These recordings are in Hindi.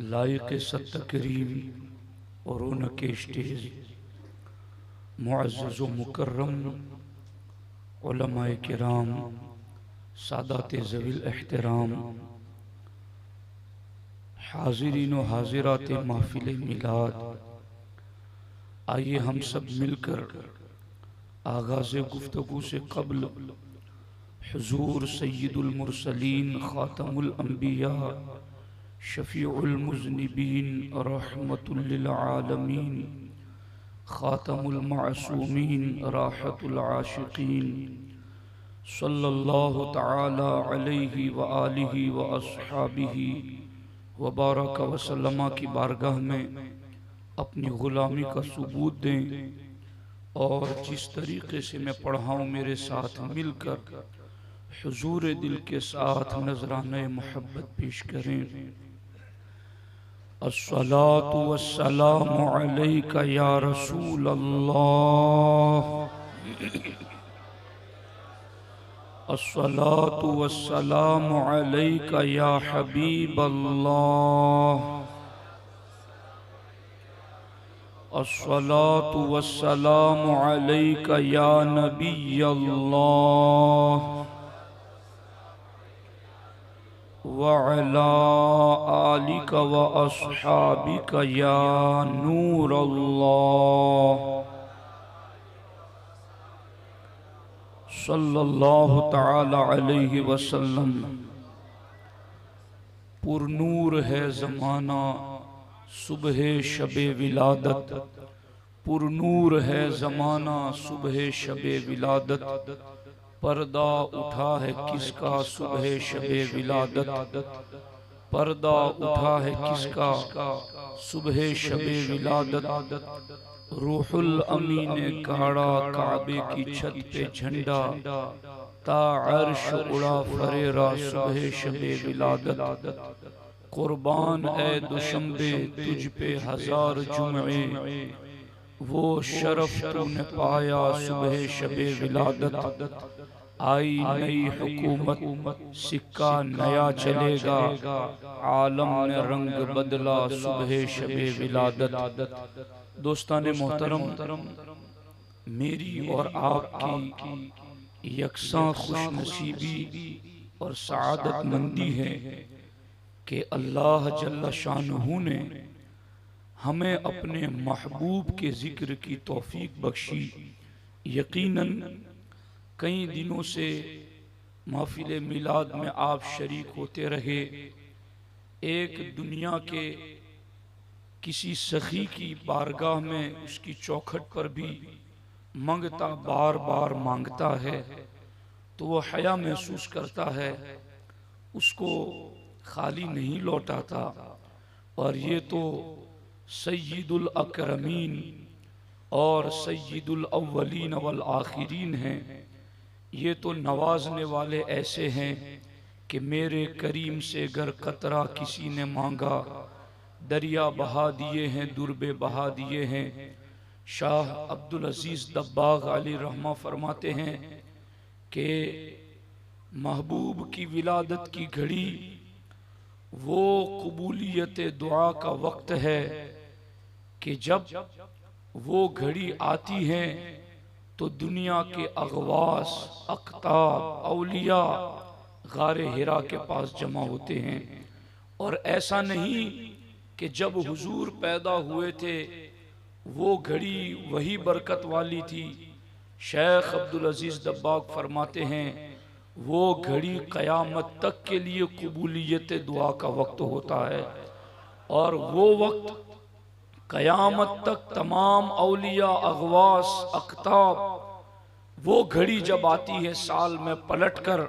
लायक सत तकरीम और रौनक स्टेज मुअज़्ज़ज़ व मुकर्रम उलमाए किराम सादात ज़वील एहतराम हाज़िरीन व हाज़िरात महफ़िल मिलाद, आइए हम सब मिलकर आगाज़ गुफ्तगू से कब्ल हुज़ूर सय्यदुल मुरसलीन ख़ातमुल अंबिया शफ़ीउल मुज़निबीन रहमतुल लिल आलमीन ख़ातमुल मासूमीन राहतुल आशिक़ीन सल्लल्लाहु तआला अलैहि व आलिहि व अस्हाबिहि व बारक व सल्लमा की बारगाह में अपनी ग़ुलामी का सबूत दें और जिस तरीक़े से मैं पढ़ा हूँ मेरे साथ मिलकर हुज़ूर दिल के साथ नज़राने मोहब्बत पेश करें। अस्सलातु वस्सलामु अलैका या रसूल अल्लाह, अस्सलातु वस्सलामु अलैका या हबीब अल्लाह, अस्सलातु वस्सलामु अलैका या नबी अल्लाह व अला आलिका व अस्हाबिका या नूर अल्लाह सल्लल्लाहु तआला अलैहि वसल्लम। पुरनूर है ज़माना सुबह शबे विलादत, पुरनूर है ज़माना सुबह शबे विलादत, पर्दा उठा है किसका सुबह शबे विलादत, पर्दा उठा है किसका सुबह शबे विलादत। रूहुल अमी ने गाड़ा काबे की छत पे झंडा, ता अर्श उड़ा फरेरा सुबह शबे विलादत। कुर्बान ए दुशंबे तुझ पे हजार जुमे, वो शरफ तूने पाया सुबह शबे विलादत। आई नई हुकूमत सिक्का नया चलेगा, आलम ने रंग बदला सुबह शबे विलादत। दोस्ताने मोहतरम, मेरी और आपकी यकसां खुशनसीबी और सआदत मंदी है कि अल्लाह जल्ल शानहू ने हमें अपने महबूब के ज़िक्र की तौफीक बख्शी। यकीनन कई दिनों से महफिल मिलाद में आप शरीक होते रहे। एक दुनिया के किसी सखी की बारगाह में उसकी चौखट पर भी मंगता बार बार मांगता है तो वो हया महसूस करता है, उसको खाली नहीं लौटाता। और ये तो सय्यदुल अकरमीन और सय्यदुल अव्वलीन वल आखिरीन हैं। ये तो नवाजने वाले ऐसे हैं कि मेरे करीम से गर कतरा किसी ने मांगा, दरिया बहा दिए हैं दुर्बे बहा दिए हैं। शाह अब्दुल अजीज़ दब्बाग अली रहमा फरमाते हैं कि महबूब की विलादत की घड़ी वो कबूलियत दुआ का वक्त है कि जब वो घड़ी आती है तो दुनिया के अगवास अक्ताब औलिया गारे हिरा के पास जमा होते हैं। और ऐसा नहीं कि जब हुजूर पैदा हुए थे वो घड़ी वही बरकत वाली थी। शेख अब्दुल अजीज़ दब्बाग फरमाते हैं वो घड़ी क़यामत तक के लिए कबूलियत दुआ का वक्त होता है। और वो वक्त क़यामत तक तमाम औलिया अगवास अक्ताब वो घड़ी जब आती है साल में पलट कर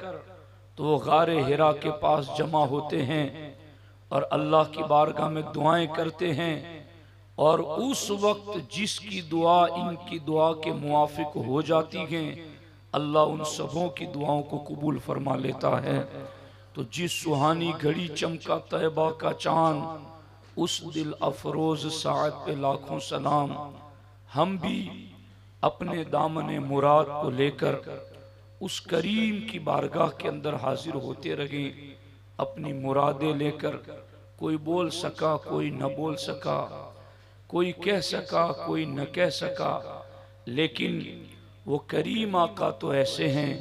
तो वो गारे हिरा के पास जमा होते हैं और अल्लाह की बारगाह में दुआएं करते हैं। और उस वक्त जिसकी दुआ इनकी दुआ के मुआफिक हो जाती है अल्लाह उन सबों की दुआओं को कबूल फरमा लेता है। तो जिस सुहानी घड़ी चमका तैबा का चांद, उस दिल अफरोज साअत पे लाखों सलाम। हम भी अपने दामने मुराद को लेकर उस करीम की बारगाह के अंदर हाजिर होते रहे, अपनी मुरादें लेकर कोई बोल सका कोई न बोल सका, कोई कह सका कोई न कह सका, लेकिन वो करीम आका तो ऐसे हैं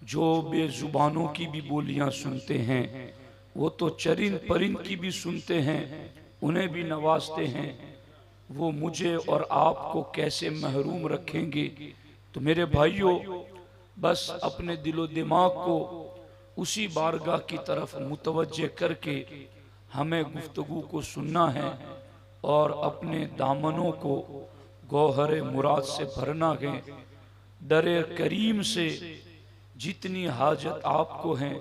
जो बेजुबानों की भी बोलियां सुनते हैं। वो तो चरिंद परिंद की भी सुनते हैं, उन्हें भी नवाजते हैं। वो मुझे और आपको कैसे महरूम रखेंगे। तो मेरे भाइयों, बस अपने दिलो दिमाग को उसी बारगाह की तरफ मुतवज्जे करके हमें गुफ्तगू को सुनना है और अपने दामनों को गौहर मुराद से भरना है। दरे करीम से जितनी हाजत आपको है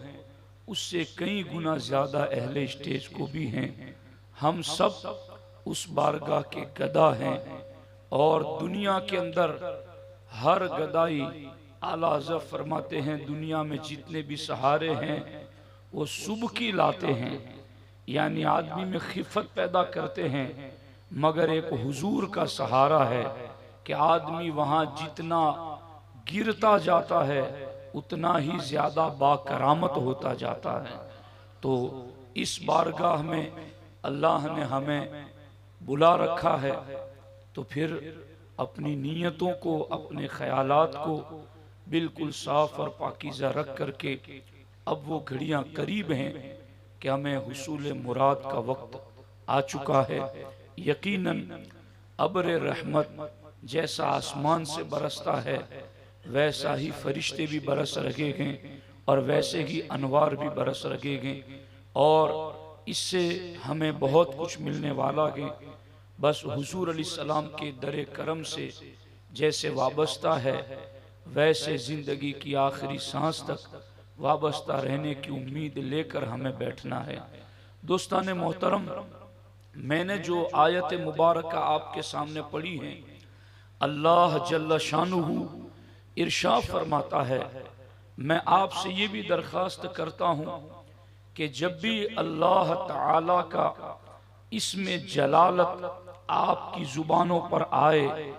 उससे कई गुना ज्यादा अहले स्टेज को भी हैं। हम सब उस बारगाह के गदा हैं और दुनिया के अंदर हर गदाई, आला हज़रत फरमाते हैं, दुनिया में जितने भी सहारे हैं वो सुबकी लाते हैं, यानी आदमी में खिफत पैदा करते हैं। मगर एक हुजूर का सहारा है कि आदमी वहाँ जितना गिरता जाता है उतना ही ज्यादा बाकरामत होता जाता है। तो इस बारगाह में अल्लाह ने हमें बुला रखा है, तो फिर अपनी नीयतों को, अपने ख्यालात को बिल्कुल साफ और पाकीज़ा रख करके अब वो घड़ियां करीब हैं कि हमें हुसूल मुराद का वक्त आ चुका है। यकीनन अब्र रहमत जैसा आसमान से बरसता है वैसा ही फरिश्ते भी बरस रहे हैं और वैसे ही अनवार भी बरस रहे हैं और इससे हमें बहुत कुछ मिलने वाला है। बस हुजूर अलैहिस्सलाम के दरे करम से जैसे वाबस्ता है वैसे ज़िंदगी की आखिरी सांस तक वाबस्ता रहने की उम्मीद लेकर हमें बैठना है। दोस्तान मोहतरम, मैंने जो आयत मुबारक आपके सामने पढ़ी है, अल्लाह जल्ल शानुहु इरशाद फरमाता है, मैं आपसे ये भी दरख्वास्त करता हूँ कि जब भी अल्लाह ताला का इसमें जलालत आपकी जुबानों पर आए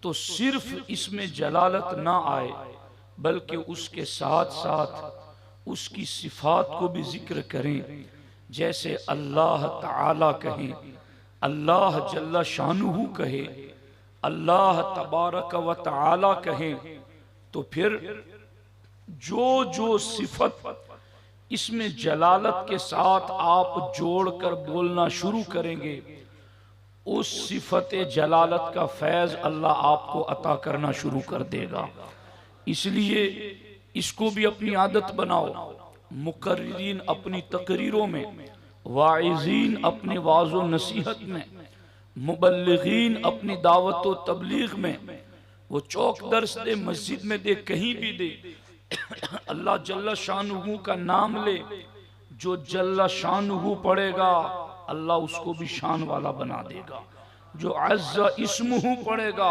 तो सिर्फ इसमें जलालत ना आए बल्कि उसके साथ साथ उसकी सिफात को भी जिक्र करें। जैसे अल्लाह ताला कहें, अल्लाह जल्ल शानुहु कहे, अल्लाह तबारक व ताला कहें, तो फिर जो जो सिफत इसमें जलालत के साथ आप जोड़कर बोलना शुरू करेंगे उस सिफत जलालत का फैज़ अल्लाह आपको अता करना शुरू कर देगा। इसलिए इसको भी अपनी आदत बनाओ। मुकर्रीरीन अपनी तकरीरों में, वाइज़ीन अपनी वाज़ो नसीहत में, मुबल्लिगीन अपनी दावत व तबलीग में, वो चौक दर्स दे, मस्जिद में दे, कहीं भी दे, अल्लाह जल्ल शानुहु का नाम ले। जो जल्ल शानुहु पढ़ेगा अल्लाह उसको भी शान वाला बना देगा। जो अज़्ज़ा इस्मुहु पढ़ेगा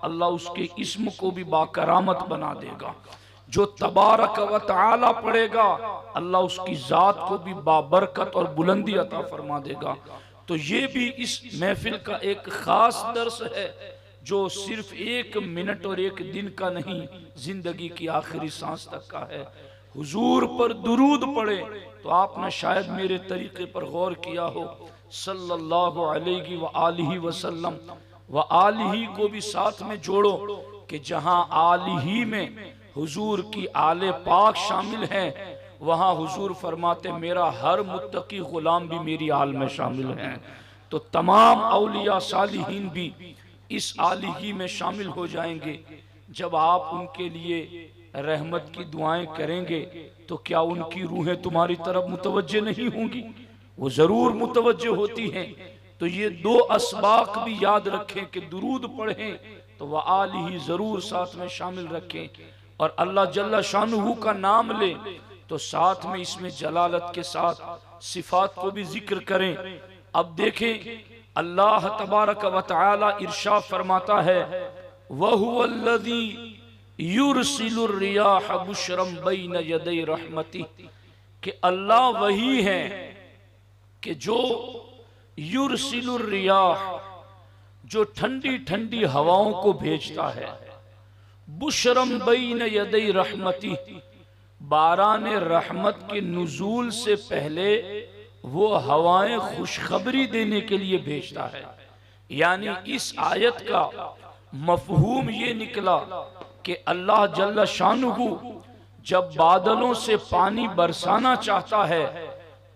अल्लाह उसके इस्म को भी बाकरामत बना देगा। जो तबारक व तआला पढ़ेगा अल्लाह उसकी जात को भी बाबरकत और बुलंदी अता फरमा देगा। तो ये भी इस महफिल का एक खास दर्स है जो सिर्फ 1 मिनट और 1 दिन का नहीं, जिंदगी की आखिरी सांस तक का है। हुजूर पर दुरूद पढ़े तो आपने शायद मेरे तरीके पर गौर किया हो, सल्लल्लाहु अलैहि व आलिहि वसल्लम, व आलिही को भी साथ में जोड़ो कि जहां आलिही में हुजूर की आले पाक शामिल है वहां हुजूर फरमाते मेरा हर मुत्तकी गुलाम भी मेरी आल में शामिल है। तो तमाम औलिया सालिहीन भी इस आलिही में शामिल हो जाएंगे। जब आप उनके लिए रहमत की दुआएं करेंगे तो क्या उनकी रूहें तुम्हारी तरफ मुतवज्जे नहीं होंगी? वो जरूर मुतवज्जे होती हैं। तो ये 2 असबाक भी याद रखें कि दुरूद पढ़ें तो वह आलिही जरूर साथ में शामिल रखें, और अल्लाह जल्ल शानुहु का नाम ले तो साथ में इसमें जलालत के साथ सिफात को भी जिक्र करें। अब देखें अल्लाह तबारक व तआला इरशाद फरमाता है, वहुवल्लज़ी युरसिलुर रियाह बुशरम बैन यदै रहमती, कि अल्लाह वही है कि जो युरसिलुर रियाह, जो ठंडी ठंडी हवाओं को भेजता है, बुशरम बैन यदै रहमती, बारान रहमत के नुजूल से पहले वो हवाएं खुशखबरी देने के लिए भेजता है। यानी इस आयत का मफहूम ये निकला कि अल्लाह जल्ल शानुहु जब बादलों से पानी बरसाना चाहता है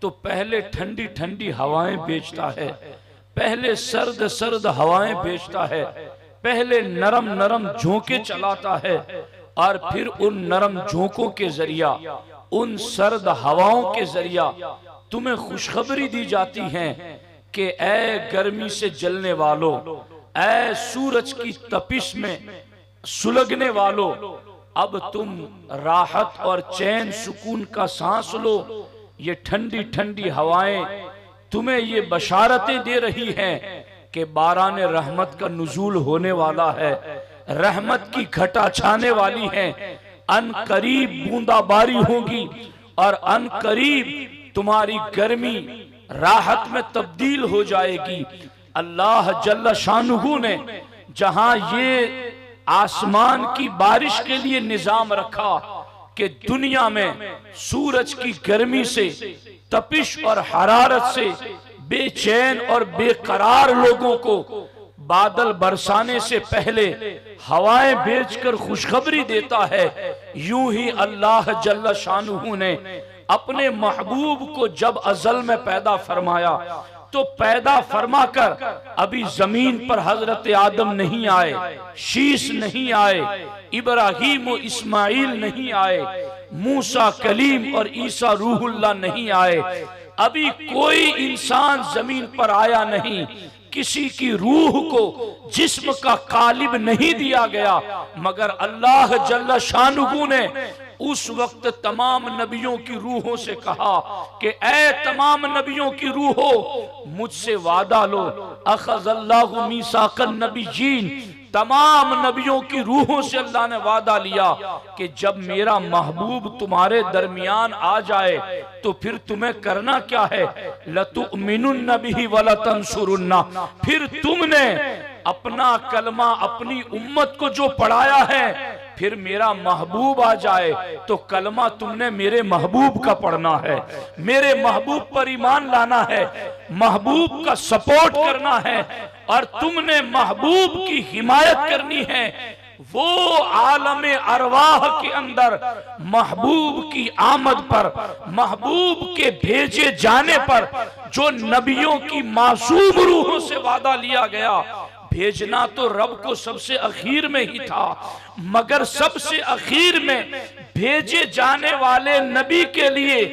तो पहले ठंडी ठंडी हवाएं भेजता है, पहले सर्द सर्द हवाएं भेजता है, पहले नरम नरम झोंके चलाता है और फिर उन नरम झोंकों के जरिया, उन सर्द हवाओं के जरिया तुम्हें खुशखबरी दी जाती है कि ऐ गर्मी से जलने वालों, ऐ सूरज की तपिश में सुलगने वालों, अब तुम राहत और चैन सुकून का सांस लो। ये ठंडी ठंडी हवाएं तुम्हें ये बशारतें दे रही हैं कि बारान रहमत का नुज़ूल होने वाला है, रहमत की घटा छाने वाली है, अन करीब बूंदाबारी होगी और अन करीब तुम्हारी गर्मी राहत में तब्दील हो जाएगी। अल्लाह जल्ल शानुहु ने जहां ये आसमान की बारिश के लिए निजाम रखा कि दुनिया में सूरज की गर्मी से, तपिश और हरारत से बेचैन और बेकरार लोगों को बादल बरसाने से पहले हवाएं भेजकर खुशखबरी देता है, यूं ही अल्लाह जल्ल शानुहु ने अपने महबूब को जब अज़ल में पैदा फरमाया तो पैदा फरमा कर अभी जमीन पर हजरत आदम नहीं आए, शीश नहीं आए, इब्राहीम और इस्माइल नहीं आए, मूसा कलीम और ईसा रूहुल्लाह नहीं आए, अभी कोई इंसान जमीन पर आया नहीं, किसी की रूह को जिस्म का कालिब नहीं दिया गया, मगर अल्लाह जल्ल शानुहु ने उस वक्त तमाम नबियों की रूहों से कहा कि ऐ तमाम नबियों की रूहों, मुझसे वादा लो। अख़ज़ल्लाहु मीसाक़न नबिय्यीन, तमाम नबियों की रूहों से अल्लाह ने वादा लिया कि जब मेरा महबूब तुम्हारे दरमियान आ जाए तो फिर तुम्हें करना क्या है, लतुमिनुन्न बिही वलतंसुरुन्ना, फिर तुमने अपना कलमा अपनी उम्मत को जो पढ़ाया है, फिर मेरा महबूब आ जाए तो कलमा तुमने मेरे महबूब का पढ़ना है, मेरे महबूब पर ईमान लाना है, महबूब का सपोर्ट करना है और तुमने महबूब की हिमायत करनी है। वो आलम अरवाह के अंदर महबूब की आमद पर, महबूब के भेजे जाने पर जो नबियों की मासूम रूहों से वादा लिया गया, भेजना तो रब को सबसे आखिर में ही था, मगर सबसे आखिर में भेजे जाने वाले नबी के लिए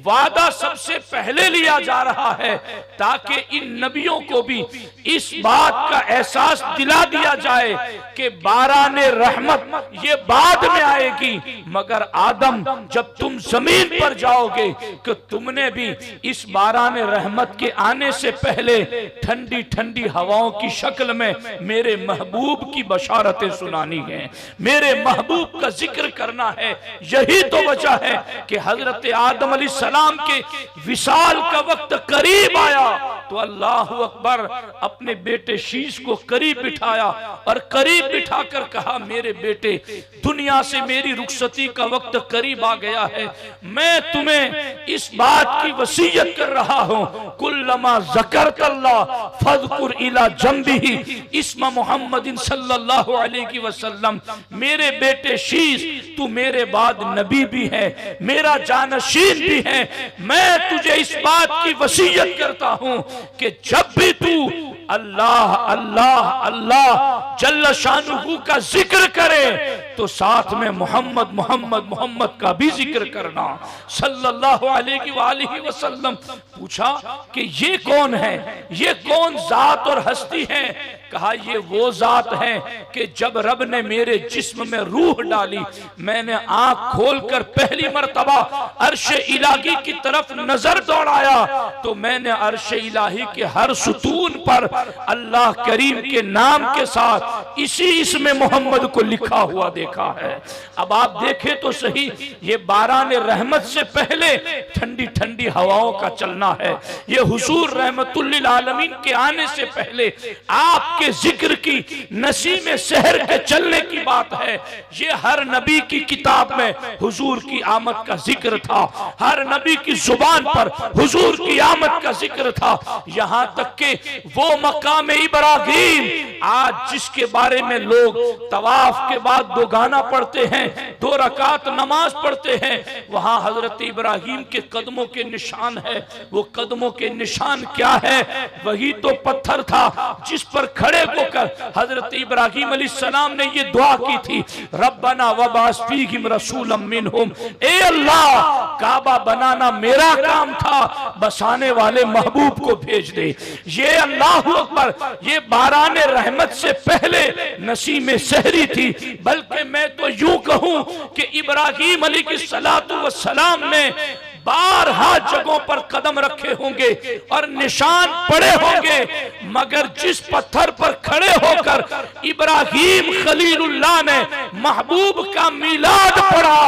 वादा सबसे पहले लिया जा रहा है ताकि इन नबियों को भी इस बात का एहसास दिला दिया जाए कि बाराने रहमत ये बाद में आएगी, मगर आदम जब तुम जमीन पर जाओगे कि तुमने भी इस बाराने रहमत के आने से पहले ठंडी ठंडी हवाओं की शक्ल में मेरे महबूब की बशारतें सुनानी है, मेरे महबूब का जिक्र करना है। यही तो वजह है कि हजरत आदम अलैहिस्सलाम के विसाल का वक्त करीब आया तो अल्लाह अकबर अपने बेटे शीश को करीब बिठाया और करीब बिठाकर कहा, मेरे बेटे दुनिया से मेरी रुखसती का वक्त करीब आ गया है, मैं तुम्हें इस बात की वसीयत कर रहा हूं, कुल्लमा ज़करतल्लाह फज़कुर इला जंबिही इस्म मुहम्मदिन सल्लल्लाहु अलैहि वसल्लम। मेरे बेटे शीश, तू मेरे बाद नबी भी है, मेरा जानशीन भी है, मैं तुझे इस बात की वसीयत करता हूं कि जब भी तू अल्लाह अल्लाह अल्लाह जल्ल शानुहु का जिक्र करे तो साथ में मोहम्मद मोहम्मद मोहम्मद का भी जिक्र करना सल्लल्लाहु अलैहि वसल्लम। पूछा कि ये कौन है, ये कौन जात और हस्ती है? कहा ये वो जात है कि जब रब ने मेरे जिस्म में रूह डाली, मैंने आंख खोलकर पहली मर्तबा अर्श इलाही की तरफ नजर दौड़ाया तो मैंने अर्श इलाही के हर सुतून पर अल्लाह करीम के नाम के साथ साथ इसी इसमें मोहम्मद को लिखा हुआ देखा है। अब आप देखें तो सही, ये बारान रहमत से पहले ठंडी ठंडी हवाओं का चलना है। ये हुजूर रहमतुल लिल आलमीन के आने से पहले आपके जिक्र की नसीम शहर के चलने की बात है। ये हर नबी की किताब में हुजूर की आमद का जिक्र था, हर नबी की जुबान पर हुजूर की आमद का जिक्र था। यहां तक के वो मकाम इब्राहीम आज जिसके बारे में लोग तवाफ के बाद दो गाना पढ़ते हैं, 2 रकात नमाज पढ़ते हैं, वहां हजरत इब्राहीम के कदमों के निशान है। वो कदमों के निशान क्या है? वही तो पत्थर था जिस पर खड़े होकर हजरत इब्राहीम अलैहिस्सलाम ने ये दुआ की थी, रब्बना वबास फीहिम रसूलम मिनहुम। ए अल्लाह, काबा बनाना मेरा काम था, बसाने वाले महबूब को भेज दे। ये अल्लाह अकबर, ये बारान रहमत से पहले नसीम शहरी थी। बल्कि मैं तो यूं कहूं कि इब्राहीम अलैहिस्सलातु वस्सलाम ने 12 जगहों पर कदम रखे होंगे और निशान पड़े होंगे, मगर जिस पत्थर पर खड़े होकर इब्राहीम खलीलुल्लाह ने महबूब का मिलाद पढ़ा,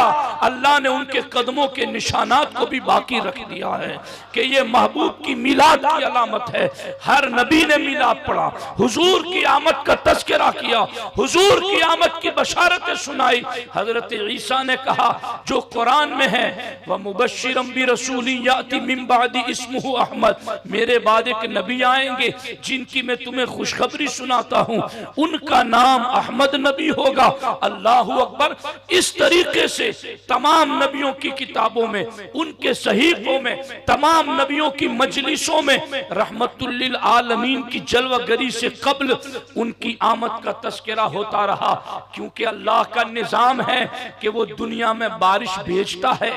अल्लाह ने उनके कदमों के निशानात को भी बाकी रख दिया है कि ये महबूब की मिलाद की अलामत है। हर नबी ने मिलाद पढ़ा, हुजूर की आमद का तज़किरा किया, हुजूर की आमद की बशारतें सुनाई। हजरत ईसा ने कहा जो कुरान में है, वह मुबश्शिरम भी रसूली याती मिन बादी इस्मुहु अहमद, मेरे बाद एक नबी आएंगे जिनकी मैं तुम्हें खुशखबरी सुनाता हूं, उनका नाम अहमद नबी होगा। अल्लाह अकबर। इस तरीके से तमाम नबियों की किताबों में, उनके सहीफों में, तमाम नबियों की मजलिसों में रहमतुल लिल आलमीन की जलवागरी से कबल उनकी आमद का तज़किरा होता रहा, क्योंकि अल्लाह का निजाम है कि वो दुनिया में बारिश भेजता है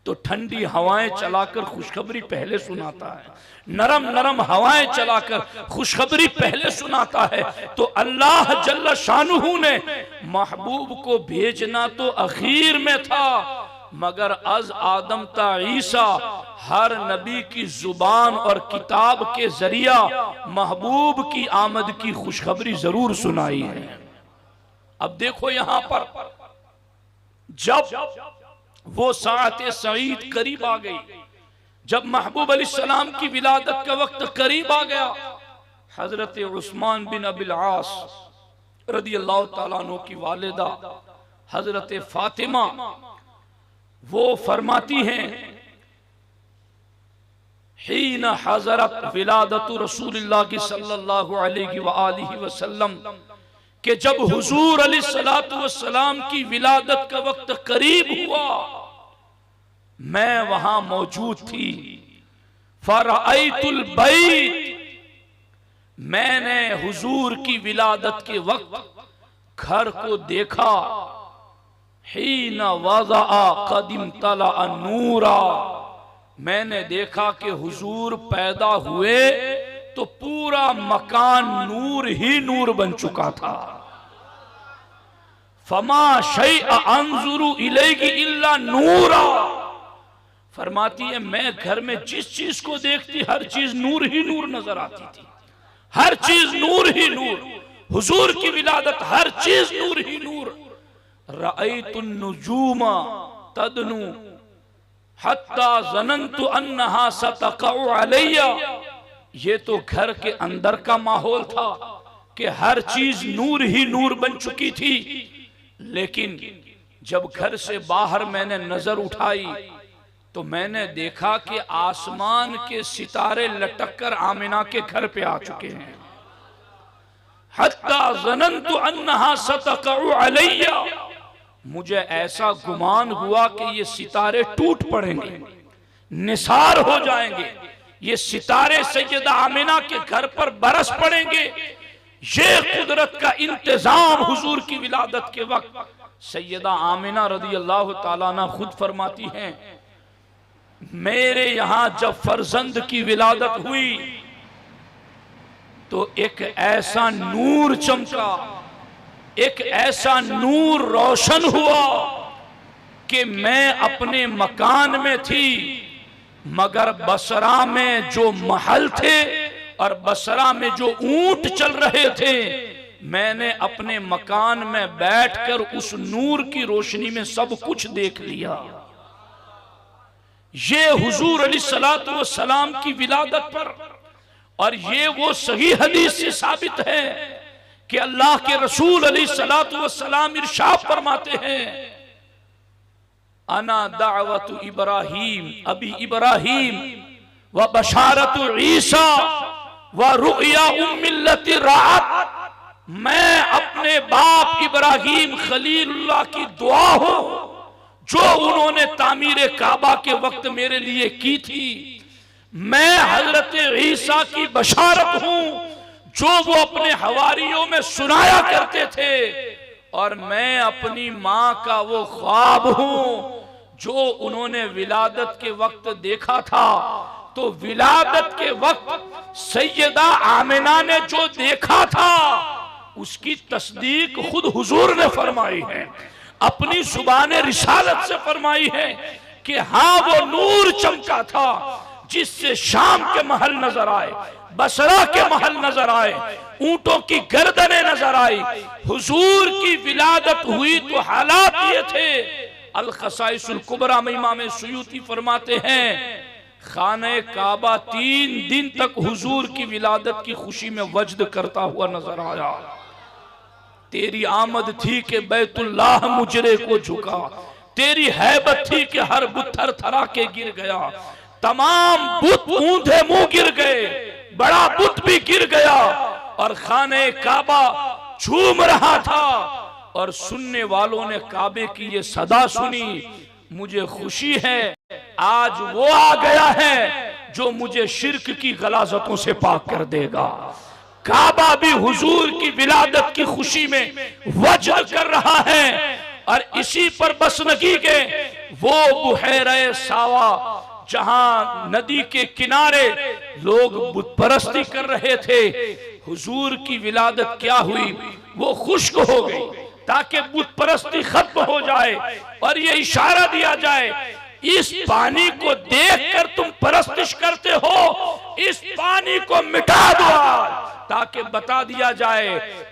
तो ठंडी हवाएं चलाकर खुशखबरी पहले सुनाता है, नरम नरम हवाएं चलाकर खुशखबरी पहले सुनाता है। तो अल्लाह जल्ल शानुहु ने महबूब को भेजना तो आखिर में था, मगर अज आदम ता ईसा हर नबी की जुबान और किताब के जरिया महबूब की आमद की खुशखबरी जरूर सुनाई है। अब देखो यहां पर जब वो साअते सईद करीब आ गई, जब महबूब अलैहिस्सलाम की विलादत का वक्त करीब आ गया, हजरत उस्मान बिन अबिल आस रदियल्लाहु ताला अन्हु की वालिदा हजरत फातिमा वो फरमाती हैं, हीन हज़रत विलादतु रसूलिल्लाह सल्लल्लाहु अलैहि वआलिहि वसल्लम, कि जब हुजूर अलैहिस्सलातु वस्सलाम की विलादत का वक्त करीब हुआ, मैं वहां मौजूद थी। फरअयतुल बैत, मैंने हुजूर की विलादत के वक्त घर को देखा। हीन वज़अ क़दिम तला नूरा, मैंने देखा कि हुजूर पैदा हुए तो पूरा मकान नूर ही नूर बन चुका था। फमा शैअ अंजुरु इलैहि इल्ला नूरा, फरमाती है मैं घर में जिस चीज को देखती हर चीज नूर ही नूर नजर आती थी, हर चीज नूर ही नूर। हुजूर की विलादत हर चीज नूर ही नूर। रअयतुन नुजूमा तदनु हत्ता ज़ननतु अन्नहा सतक़अ अलैया, ये तो घर के अंदर का माहौल था कि हर चीज नूर ही नूर बन चुकी थी, लेकिन जब घर से बाहर मैंने नजर उठाई तो मैंने देखा कि आसमान के सितारे लटक कर आमिना के घर पे आ चुके हैं। हत्ता ज़ननतु अन्नहा सतक़अ अलैया, मुझे ऐसा गुमान हुआ कि ये सितारे टूट पड़ेंगे, निसार हो जाएंगे, ये सितारे सैयदा आमिना के घर पर बरस पड़ेंगे। ये कुदरत का इंतजाम हुजूर की विलादत के वक्त सैयदा आमिना रज़ियल्लाहु ताला अन्हा खुद फरमाती हैं, मेरे यहां जब फर्जंद की विलादत हुई तो एक ऐसा नूर चमका, एक ऐसा नूर रोशन हुआ कि मैं अपने मकान में थी, मगर बसरा में जो महल थे और बसरा में जो ऊंट चल रहे थे, मैंने अपने मकान में बैठकर उस नूर की रोशनी में सब कुछ देख लिया। ये हुजूर अलैहिस्सलातु वस्सलाम की विलादत पर, और ये वो सही हदीस से साबित है कि अल्लाह के रसूल अलैहिस्सलातु वस्सलाम इरशाद फरमाते हैं, अना दावतु इब्राहीम अबी इब्राहीम व बशारतु ईसा व रुया उम्मिल्लति रात। मैं अपने बाप इब्राहीम खलीलुल्लाह की दुआ हूं जो उन्होंने तामीर काबा के वक्त मेरे लिए की थी। मैं हजरत ईसा की बशारत हूं जो वो अपने हवारियों में सुनाया करते थे, और मैं अपनी मां का वो ख्वाब हूं जो उन्होंने विलादत के वक्त देखा था। तो विलादत के वक्त सैयदा आमिना ने जो देखा था उसकी तस्दीक खुद हुजूर ने फरमाई है, अपनी जुबान रिसालत से फरमाई है कि हाँ वो नूर चमका था जिससे शाम के महल नजर आए, बसरा के महल नजर आए, ऊंटों की गर्दनें नजर आई। हुजूर की विलादत हुई तो हालात ये थे। अल खसाइसुल कुबरा में इमाम सुयूती फरमाते हैं, खाने काबा 3 दिन तक हुजूर की विलादत की खुशी में वजद करता हुआ नजर आया। तेरी आमद थी कि बैतुल्लाह मुजरे को झुका, तेरी हैबत थी कि हर बुत थर थरा के गिर गया, तमाम बुत ऊंधे मुंह गिर गए, बड़ा बुत भी गिर गया, और खाने काबा झूम रहा था। और सुनने वालों ने काबे की ये सदा सुनी, मुझे खुशी है आज वो आ गया है जो मुझे शिर्क की गलाजतों से पाक कर देगा। काबा भी हुजूर की विलादत की खुशी में वजह कर रहा है, और इसी पर बसनगी के वो बुहैरे सावा जहां नदी के किनारे लोग बुत परस्ती कर रहे थे, हुजूर की विलादत क्या हुई, वो खुश्क हो गई ताकि बुत परस्ती खत्म हो जाए, और ये इशारा दिया जाए इस पानी को देखकर तुम परस्तिश करते हो, इस पानी को मिटा दो ताकि बता दिया जाए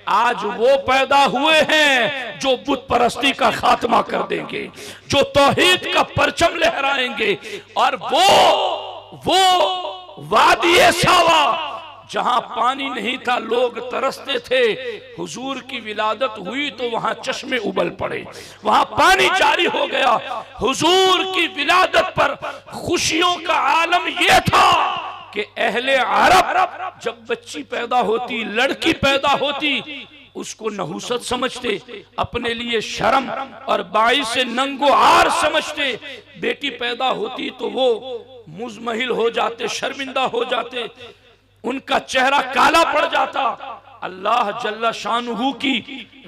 आज वो पैदा हुए हैं जो बुत परस्ती का खात्मा कर देंगे, जो तौहीद का परचम लहराएंगे। और वो वादी सावा जहां पानी नहीं था, लोग तरसते थे, हुजूर की विलादत हुई तो वहां चश्मे उबल पड़े, वहां पानी जारी हो गया। हुजूर की विलादत पर खुशियों का आलम यह था कि अहले अरब जब बच्ची पैदा होती, लड़की पैदा होती, उसको नहुसत समझते, अपने लिए शर्म और बाई से नंगो आर समझते। बेटी पैदा होती तो वो मुजमहिल हो जाते, शर्मिंदा हो जाते, उनका चेहरा काला पड़ जाता। अल्लाह जल्ला शानुहु की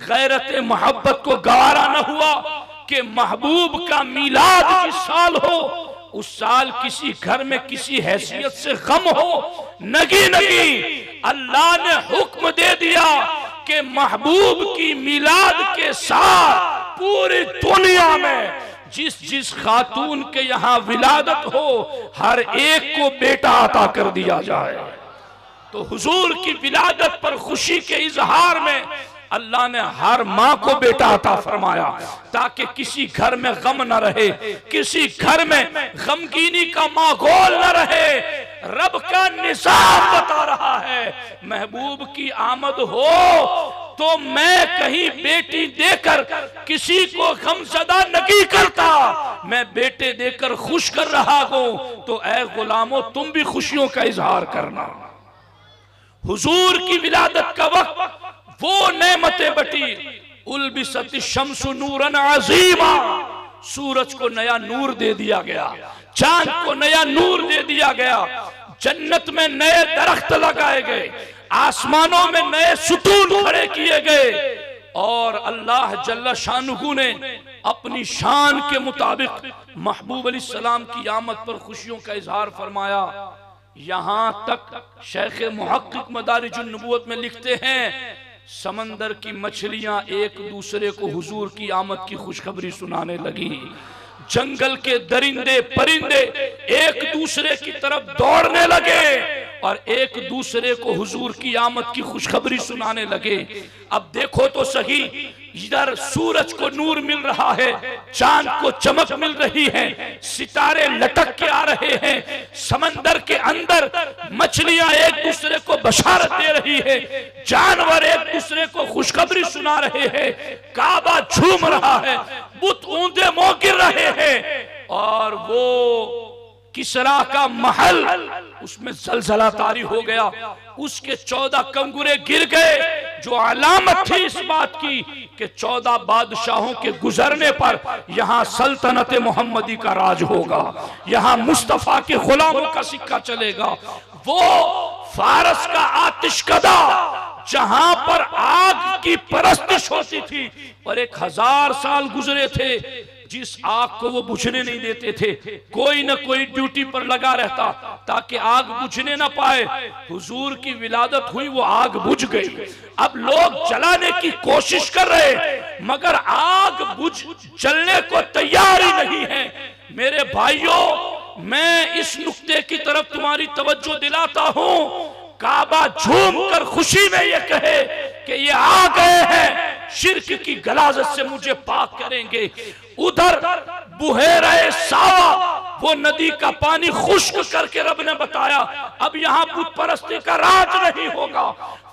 गैरत मोहब्बत को गवारा न हुआ कि महबूब का मीलाद जिस साल हो, उस साल किसी घर में किसी हैसियत से गम हो, नगी नगी अल्लाह ने हुक्म दे दिया कि महबूब की मीलाद के साथ पूरी दुनिया में जिस जिस खातून के यहाँ विलादत हो, हर एक को बेटा अता कर दिया जाए। तो हुजूर की विलादत पर खुशी के इजहार में अल्लाह ने हर माँ को बेटा अता फरमाया ताकि किसी घर में गम न रहे, किसी घर में गमगीनी का माहौल न रहे। रब का निज़ाम बता रहा है, महबूब की आमद हो तो मैं कहीं बेटी देकर किसी को गमज़दा नहीं करता, मैं बेटे देकर खुश कर रहा हूं। तो ऐ गुलामों, तुम भी खुशियों का इजहार करना। हुजूर की विलादत का वक्त वो नेमतें बटी, उल्बिसति शम्सु नूरन अज़ीमा, सूरज को नया नूर दे दिया गया, चांद को नया नूर दे दिया गया, जन्नत में नए दरख्त लगाए गए, आसमानों में नए सुतून खड़े किए गए, और अल्लाह जल्ला शानुहु ने अपनी शान के मुताबिक महबूब अलैहिस्सलाम की आमद पर खुशियों का इजहार फरमाया। यहां तक शेख मुहक्किक मदारिजुन नबुव्वत में लिखते हैं, समंदर की मछलियां एक दूसरे को हुजूर की आमद की खुशखबरी सुनाने लगी, जंगल के दरिंदे परिंदे एक दूसरे की तरफ दौड़ने लगे, और एक दूसरे को हुजूर की आमद की खुशखबरी सुनाने लगे। अब देखो तो सही, इधर सूरज को नूर मिल रहा है, चांद को चमक मिल रही है, सितारे लटक के आ रहे हैं, समंदर के अंदर मछलियां एक दूसरे को बशारत दे रही है, जानवर एक दूसरे को खुशखबरी सुना रहे हैं, काबा झूम रहा है, बुत ऊंधे मुंह गिर रहे हैं, और वो किसरा का महल, उसमें जलजला तारी हो गया, उसके 14 कंगुरे गिर गए, जो अलामत थी इस बात की कि 14 बादशाहों के गुजरने पर यहां सल्तनत मोहम्मदी का राज होगा, यहां मुस्तफा के गुलामों का सिक्का चलेगा। वो फारस का आतिशकदा जहां पर आग की परस्तिश होती थी, और 1000 साल गुजरे थे, जिस आग को वो बुझने नहीं देते थे, कोई न कोई ड्यूटी पर लगा रहता ताकि आग बुझने ना पाए। हुजूर की विलादत हुई, वो आग बुझ गई। अब लोग जलाने की कोशिश कर रहे, मगर आग बुझ जलने को तैयार ही नहीं है। मेरे भाइयों, मैं इस नुक्ते की तरफ तुम्हारी तवज्जो दिलाता हूं, काबा झूम कर खुशी में ये कहे कि ये आ गए हैं, शिर्क की गलाजत से मुझे पाक करेंगे। उधर बुहेरे सावा, वो नदी का पानी खुश्क करके रब ने बताया अब यहां बुत परस्ती का राज नहीं होगा।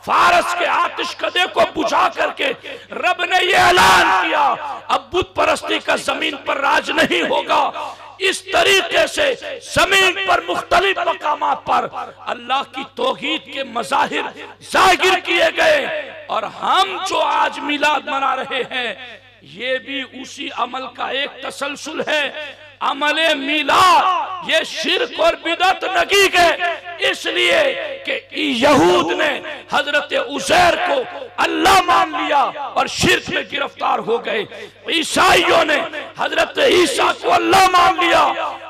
फारस के आतिशकदे को बुझा करके रब ने ये ऐलान किया, अब बुत परस्ती का जमीन पर राज नहीं होगा। इस तरीके से जमीन पर मुख्तलिफ मकामात पर अल्लाह की तौहीद के मज़ाहिर जाहिर किए गए, और हम जो आज मिलाद मना रहे हैं, ये भी उसी अमल का एक तसलसल है। अमले मिलाद ये शिर्क और बिदअत नहीं है, इसलिए कि यहूद ने हजरत उज़ैर को अल्लाह मान लिया और शिर्क में गिरफ्तार हो गए। ईसाइयों ने हजरत ईसा को अल्लाह मान लिया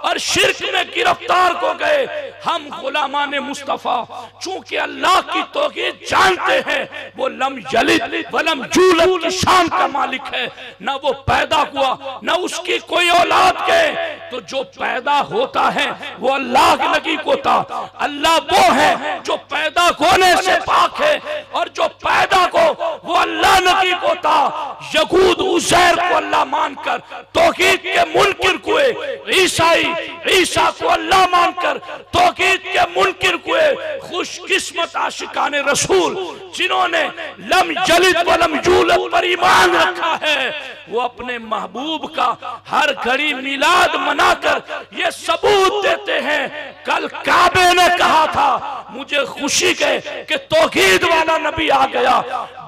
और शिर्क में गिरफ्तार हो गए। हम गुलामान मुस्तफा चूंकि अल्लाह की तौहीद जानते हैं, वो लम यलिद वलम यूलद की शान का मालिक है, ना वो पैदा हुआ ना उसकी कोई औलाद के, तो जो पैदा होता है वो अल्लाह के नकी होता। अल्लाह वो है जो पैदा होने से पाक है, और जो पैदा को वो अल्लाह नकी होता। यहूद उज़ैर को अल्लाह मानकर तौहीद के मुनकिर हुए, ईसाई ईसा को अल्लाह मानकर तौहीद के मुनकिर हुए। खुशकिस्मत आशिकाने रसूल जिन्होंने लम यलिद वलम यूलद पर ईमान रखा है, वो अपने महबूब का हर घड़ी मिलाद मनाकर ये सबूत देते हैं। कल काबे ने कहा था मुझे खुशी के कि तौहीद वाला नबी आ गया,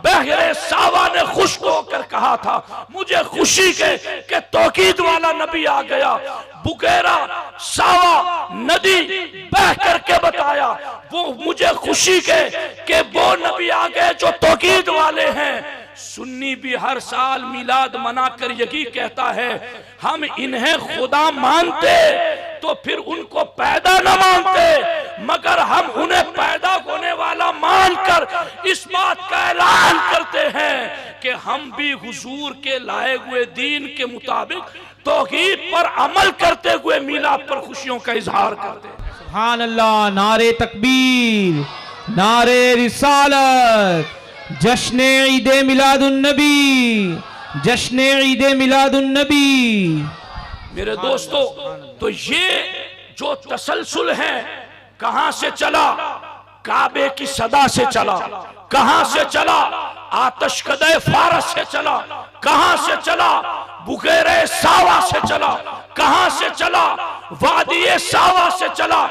बहरे सावा ने खुश होकर कहा था मुझे खुशी के कि तौहीद वाला नबी आ गया। बुगेरा सावा नदी बह करके बताया वो मुझे खुशी के कि वो नबी आ गए जो तौहीद वाले हैं। सुन्नी भी हर साल मिलाद मनाकर यही कहता है हम इन्हें खुदा मानते तो फिर उनको पैदा न मानते, मगर हम उन्हें पैदा होने वाला मानकर इस बात का ऐलान करते हैं कि हम भी हुजूर के लाए हुए दीन के मुताबिक तौहीद पर अमल करते हुए मिलाद पर खुशियों का इजहार करते हैं। सुभान अल्लाह, नारे तकबीर, नारे रिसालत, जश्ने ईदे मिलादुन्नबी, जश्ने ईदे मिलादुन्नबी। मेरे दोस्तों, तो ये जो तसलसल है कहां से चला? काबे की सदा से चला। कहां से चला? आतिशकदे फारस से चला। कहां से चला? बुगेरे सावा से चला। कहां से चला? वादिये सावा से चला।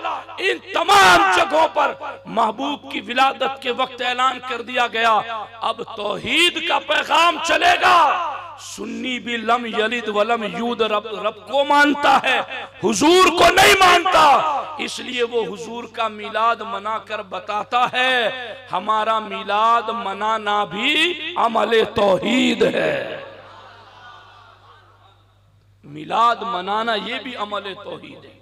इन तमाम जगहों पर महबूब की विलादत के वक्त ऐलान कर दिया गया अब तौहीद का पैगाम चलेगा। सुन्नी भी लम यलिद वलम यूद रब को मानता है, हुजूर को नहीं मानता, इसलिए वो हुजूर का मिलाद मनाकर बताता है हमारा मिलाद मनाना भी अमले तौहीद है। मिलाद मनाना ये भी अमले तौहीद है।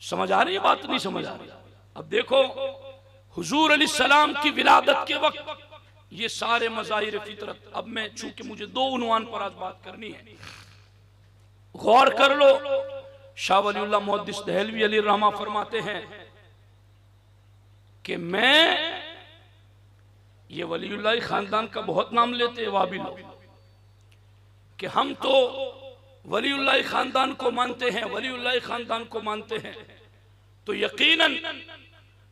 समझ आ रही है बात? नहीं समझ आ रही? अब देखो हुजूर अलैहिस्सलाम की विलादत के वक्त ये सारे मज़ाहिर फितरत। अब मैं चूंकि मुझे 2 उन्वान पर आज बात करनी है, गौर कर लो। शाह वलीउल्लाह मुहद्दिस दहलवी अली रहमा फरमाते हैं कि मैं, ये वलीउल्लाह खानदान का बहुत नाम लेते हैं वाबिल, कि हम तो वलीउल्लाह खानदान को मानते हैं, वलीउल्लाह खानदान को मानते हैं, तो यकीनन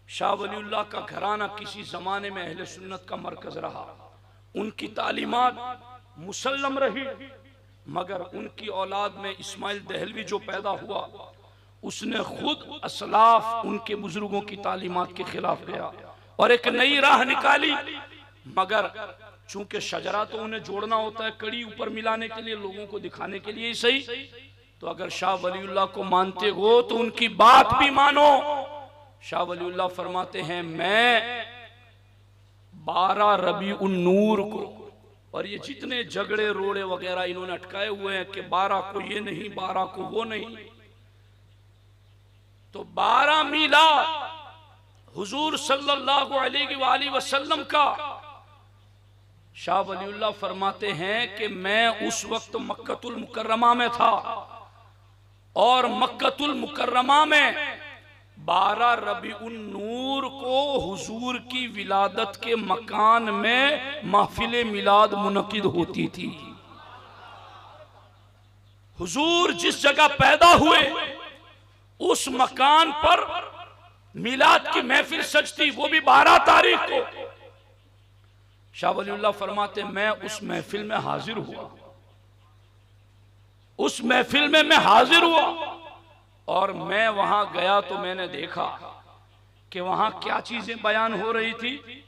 शाह वलीउल्लाह का घराना किसी जमाने में अहले सुन्नत का मरकज रहा, उनकी तालीमात मुसल्लम रही। मगर उनकी औलाद में इस्माइल दहलवी जो पैदा हुआ, उसने खुद असलाफ उनके बुजुर्गों की तालीमात के खिलाफ गया और एक नई राह निकाली। मगर चूंकि शजरा तो उन्हें जोड़ना होता है, कड़ी ऊपर मिलाने के लिए, लोगों को दिखाने के लिए ही सही। तो अगर शाह वलीउल्लाह को मानते हो तो उनकी बात भी मानो। शाह वलीउल्लाह फरमाते हैं, मैं 12 रबीउन नूर को, और ये जितने झगड़े रोड़े वगैरह इन्होंने अटकाए हुए हैं कि 12 को ये नहीं, 12 को वो नहीं, तो 12 मीलाद हुजूर सल्लल्लाहु अलैहि वसल्लम का शाह वलीउल्लाह फरमाते हैं कि मैं उस वक्त मक्कतुल मुकर्रमा में था और मक्कतुल मुकर्रमा में 12 रबीउन नूर को हुजूर की विलादत के मकान में महफिल मिलाद मुनकिद होती थी। हुजूर जिस जगह पैदा हुए उस मकान पर मिलाद की महफिल सजती, वो भी 12 तारीख को। शाह वलीउल्लाह फरमाते, मैं उस महफिल में हाजिर हुआ, उस महफिल में मैं हाजिर हुआ, और मैं वहां गया तो मैंने देखा कि वहां क्या चीजें बयान हो रही थी।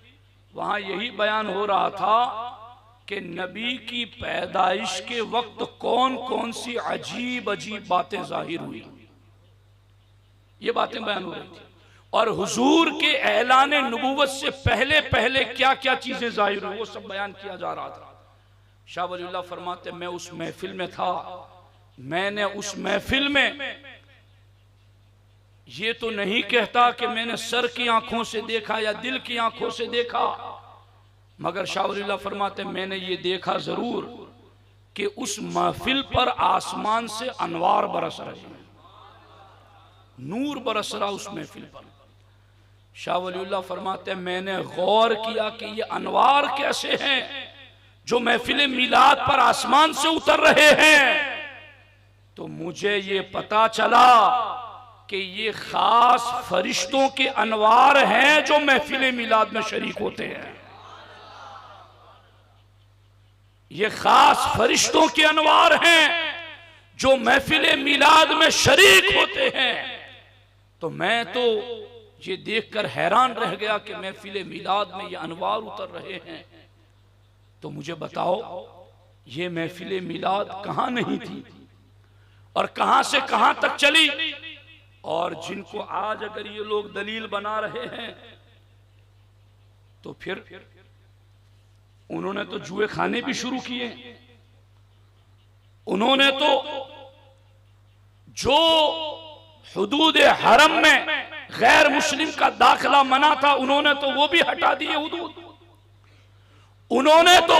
वहां यही बयान हो रहा था कि नबी की पैदाइश के वक्त कौन कौन सी अजीब अजीब बातें जाहिर हुई, ये बातें बयान हो रही थी। और हुजूर के ऐलान नबूवत से पहले पहले क्या क्या चीजें जाहिर हुई, वो सब बयान किया जा रहा था। शाह वलीउल्लाह फरमाते, मैं उस महफिल में था, मैंने उस महफिल में, ये तो नहीं कहता कि मैंने सर की आंखों से देखा या दिल की आंखों से देखा, मगर शाह वलीउल्लाह फरमाते, मैंने ये देखा जरूर कि उस महफिल पर आसमान से अनवार बरस रहे, नूर बरस रहा उस महफिल पर। शाह वलीउल्लाह फरमाते, मैंने गौर किया कि ये अनवार कैसे हैं जो महफिल मिलाद पर आसमान से उतर रहे हैं। तो मुझे ये पता चला कि ये खास फरिश्तों के अनवार हैं जो महफिल मिलाद में शरीक होते हैं। ये खास फरिश्तों के अनवार हैं जो महफिल मिलाद में शरीक होते हैं। तो मैं तो ये देखकर हैरान रह गया कि महफिल मिलाद में ये अनवार उतर रहे हैं। तो मुझे बताओ, ये महफिल मिलाद कहां नहीं थी और कहां से कहां तक चली? और जिनको आज अगर ये लोग दलील बना रहे हैं, तो फिर उन्होंने तो जुए खाने भी शुरू किए। उन्होंने तो जो हुदूद हरम में गैर मुस्लिम का दाखिला मना था, उन्होंने तो वो भी हटा दिए हुदूद। उन्होंने तो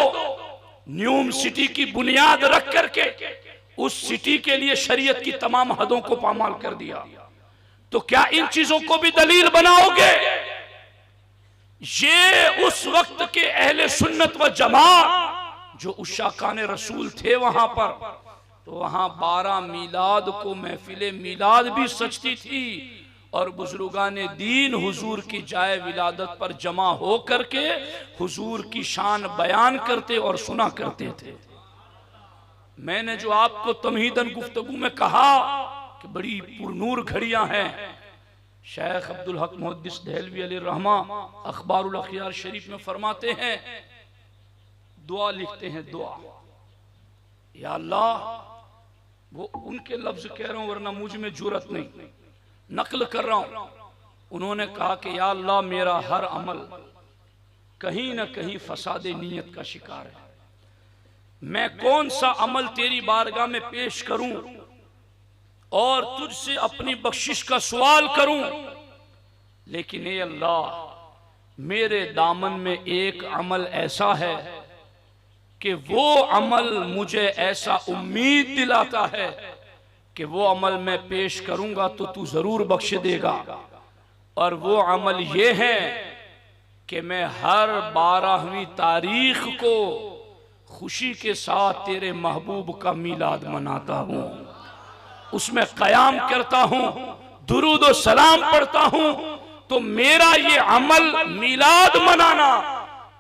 न्यूम सिटी की बुनियाद रख करके उस सिटी के लिए शरीयत की तमाम हदों को पामाल कर दिया। तो क्या इन चीजों को भी दलील बनाओगे? ये उस वक्त के अहले सुन्नत व जमात जो उशाकान रसूल थे वहां पर, तो वहां 12 मीलाद को महफिल मीलाद भी सजती थी और बुजुर्गान दीन हुजूर की जाए विलादत पर जमा हो करके हुजूर की शान बयान करते और सुना करते थे। मैंने जो आपको तमहीदन गुफ्तगू में कहा कि बड़ी पुरनूर घड़ियां हैं, शेख अब्दुल हक मुहद्दिस दहलवी अलैहि रहमा अखबारुल अखयार शरीफ में फरमाते हैं, दुआ लिखते हैं, दुआ, या अल्लाह, वो उनके लफ्ज कह रहा हूं वरना मुझ में जुरत नहीं, नकल कर रहा हूं। उन्होंने कहा कि या अल्लाह, मेरा हर अमल कहीं ना कहीं फसादे नीयत का शिकार है। मैं कौन सा अमल तेरी बारगाह में पेश करूं और तुझसे अपनी बख्शिश का सवाल करूं, लेकिन ए अल्लाह, मेरे दामन में एक अमल ऐसा है कि वो अमल मुझे ऐसा उम्मीद दिलाता है कि वो अमल मैं पेश करूंगा तो तू जरूर बख्श देगा, और वो अमल ये है कि मैं हर 12वीं तारीख को खुशी के साथ तेरे महबूब का मीलाद मनाता हूँ, उसमें क़याम करता हूँ, दुरूद और सलाम पढ़ता हूँ। तो मेरा ये अमल मीलाद मनाना,